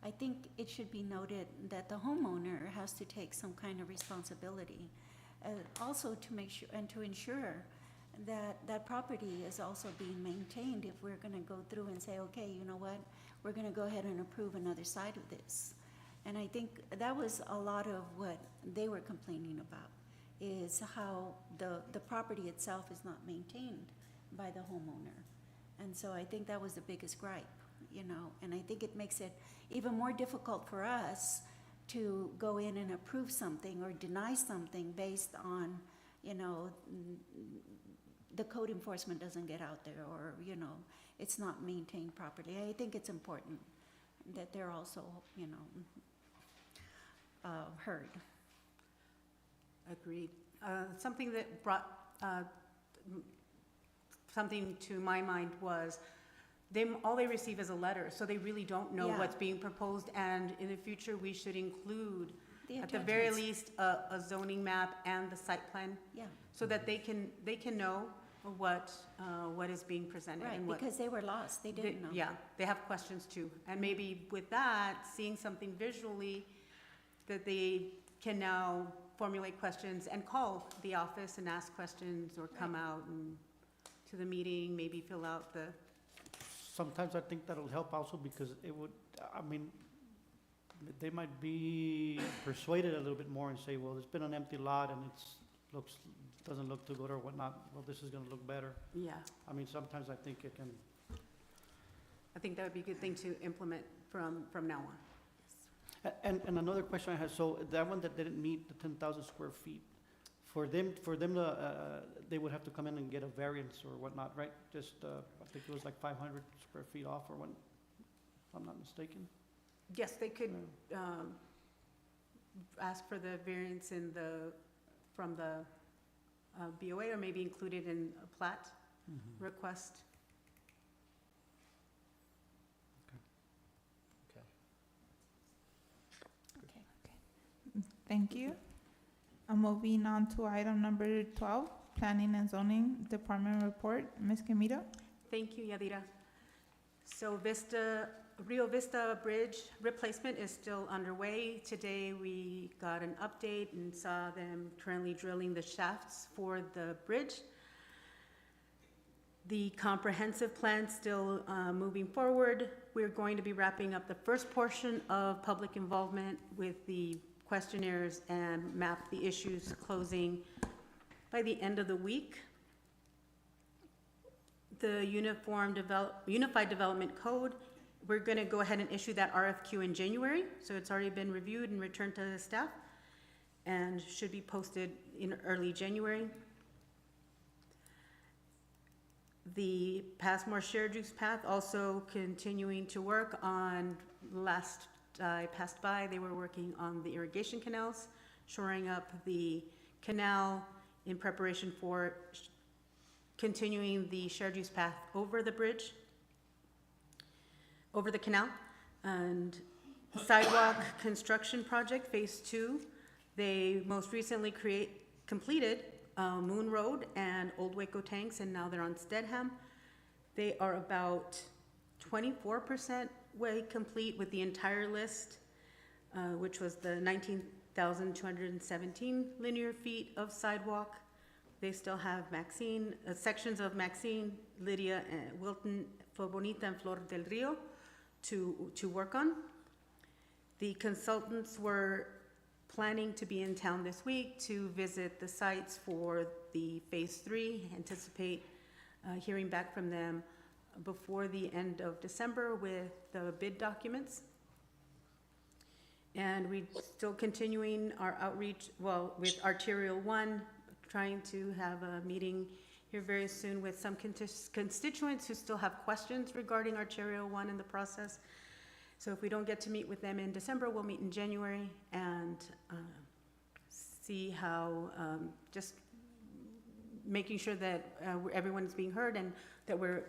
F: I think it should be noted that the homeowner has to take some kind of responsibility. Also to make sure, and to ensure that that property is also being maintained if we're gonna go through and say, okay, you know what, we're gonna go ahead and approve another side of this. And I think that was a lot of what they were complaining about, is how the property itself is not maintained by the homeowner. And so I think that was the biggest gripe, and I think it makes it even more difficult for us to go in and approve something or deny something based on, the code enforcement doesn't get out there, or, it's not maintained properly. I think it's important that they're also, heard.
J: Agreed. Something that brought something to my mind was all they receive is a letter, so they really don't know
F: Yeah.
J: what's being proposed, and in the future, we should include,
F: The
J: at the very
F: attachments.
J: least, a zoning map and the site plan,
F: Yeah,
J: so that they can know what is being presented
F: right,
J: and what.
F: because they were lost, they didn't know.
J: Yeah, they have questions too, and maybe with that, seeing something visually, that they can now formulate questions and call the office and ask questions, or come out and to the meeting, maybe fill out the.
A: Sometimes I think that'll help also because they might be persuaded a little bit more and say, well, it's been an empty lot and doesn't look too good or whatnot. Well, this is gonna look better.
J: Yeah.
A: Sometimes I think it can.
J: I think that would be a good thing to implement from now on.
A: And another question I had, so that one that didn't meet the 10,000 square feet, for them to, they would have to come in and get a variance or whatnot, right? Just, I think it was like 500 square feet off or one, if I'm not mistaken.
J: Yes, they could ask for the variance from the BOA, or maybe include it in a plat request.
B: Thank you. Moving on to item number 12, Planning and Zoning Department report. Ms. Camito?
J: Thank you, Yadira. So Rio Vista Bridge replacement is still underway. Today, we got an update and saw them currently drilling the shafts for the bridge. The comprehensive plan still moving forward. We're going to be wrapping up the first portion of public involvement with the questionnaires and map the issues, closing by the end of the week. The Unified Development Code, we're going to go ahead and issue that RFQ in January. So it's already been reviewed and returned to the staff and should be posted in early January. The Passmore Shared Use Path also continuing to work on. Last I passed by, they were working on the irrigation canals, shoring up the canal in preparation for continuing the shared use path over the bridge, over the canal. And sidewalk construction project, phase 2, they most recently completed Moon Road and Old Waco Tanks, and now they're on Stedham. They are about 24% way complete with the entire list, which was the 19,217 linear feet of sidewalk. They still have sections of Maxine, Lydia, and Wilton, Flor Bonita, and Flor del Rio to work on. The consultants were planning to be in town this week to visit the sites for the phase 3. Anticipate hearing back from them before the end of December with the bid documents. And we're still continuing our outreach, with Arterial 1, trying to have a meeting here very soon with some constituents who still have questions regarding Arterial 1 in the process. So if we don't get to meet with them in December, we'll meet in January and see how, just making sure that everyone's being heard and that we're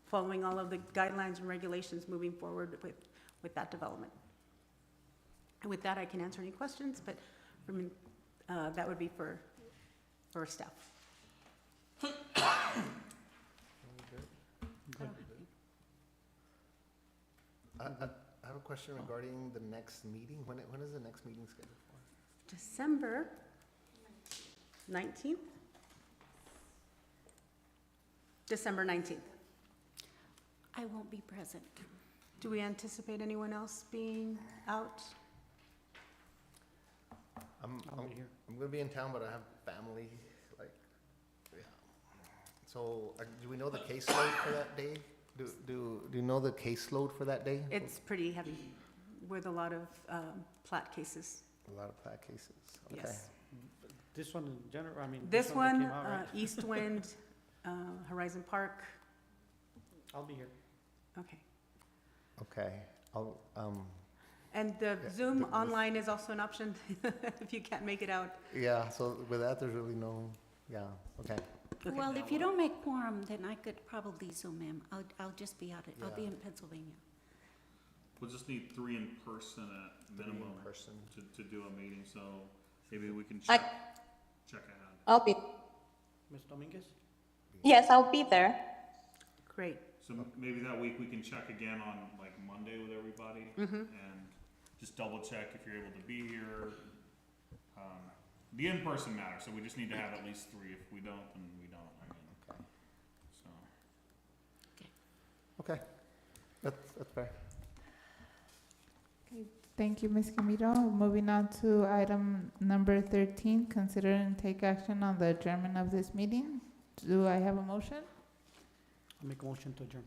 J: following all of the guidelines and regulations moving forward with that development. And with that, I can answer any questions, but for me, that would be for staff.
C: I have a question regarding the next meeting. When is the next meeting scheduled for?
J: December 19th? December 19th.
F: I won't be present.
J: Do we anticipate anyone else being out?
A: I'll be here.
C: I'm gonna be in town, but I have family, So, do we know the caseload for that day? Do you know the caseload for that day?
J: It's pretty heavy with a lot of plat cases.
C: A lot of plat cases, okay.
J: Yes.
A: This one in general, I mean.
J: This
A: that
J: one,
A: came out, right?
J: East Wind, Horizon Park.
A: I'll be here.
J: Okay.
C: Okay, I'll,
J: And the
C: Yeah,
J: Zoom
C: the-
J: online is also an option if you can't make it out.
C: yeah, so with that, there's really no, okay.
J: Okay.
F: Well, if you don't make quorum, then I could probably Zoom in. I'll just be out, I'll be
C: Yeah.
F: in Pennsylvania.
L: We'll just need 3 in person at minimum
C: person.
L: to do a meeting, so maybe we can
D: I-
L: check ahead.
D: I'll be,
A: Ms. Dominguez?
D: yes, I'll be there.
J: Great.
L: So maybe that week we can check again on like Monday with everybody
J: Mm-hmm.
L: and just double check if you're able to be here. The in-person matters, so we just need to have at least 3. If we don't, then we don't. I mean,
C: Okay.
L: so.
C: Okay, that's fair.
B: Thank you, Ms. Camito. Moving on to item number 13, consider and take action on the adjournment of this meeting. Do I have a motion?
A: I'll make a motion to adjourn.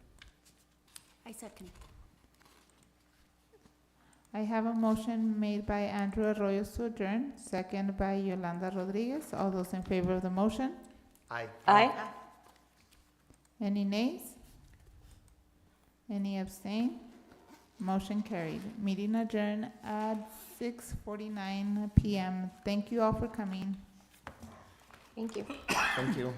F: I second.
B: I have a motion made by Andrew Arroyo to adjourn, second by Yolanda Rodriguez. All those in favor of the motion?
C: Aye.
D: Aye.
B: Any nays? Any abstain? Motion carried. Meeting adjourned at 6:49 p.m. Thank you all for coming.
D: Thank you.
C: Thank you.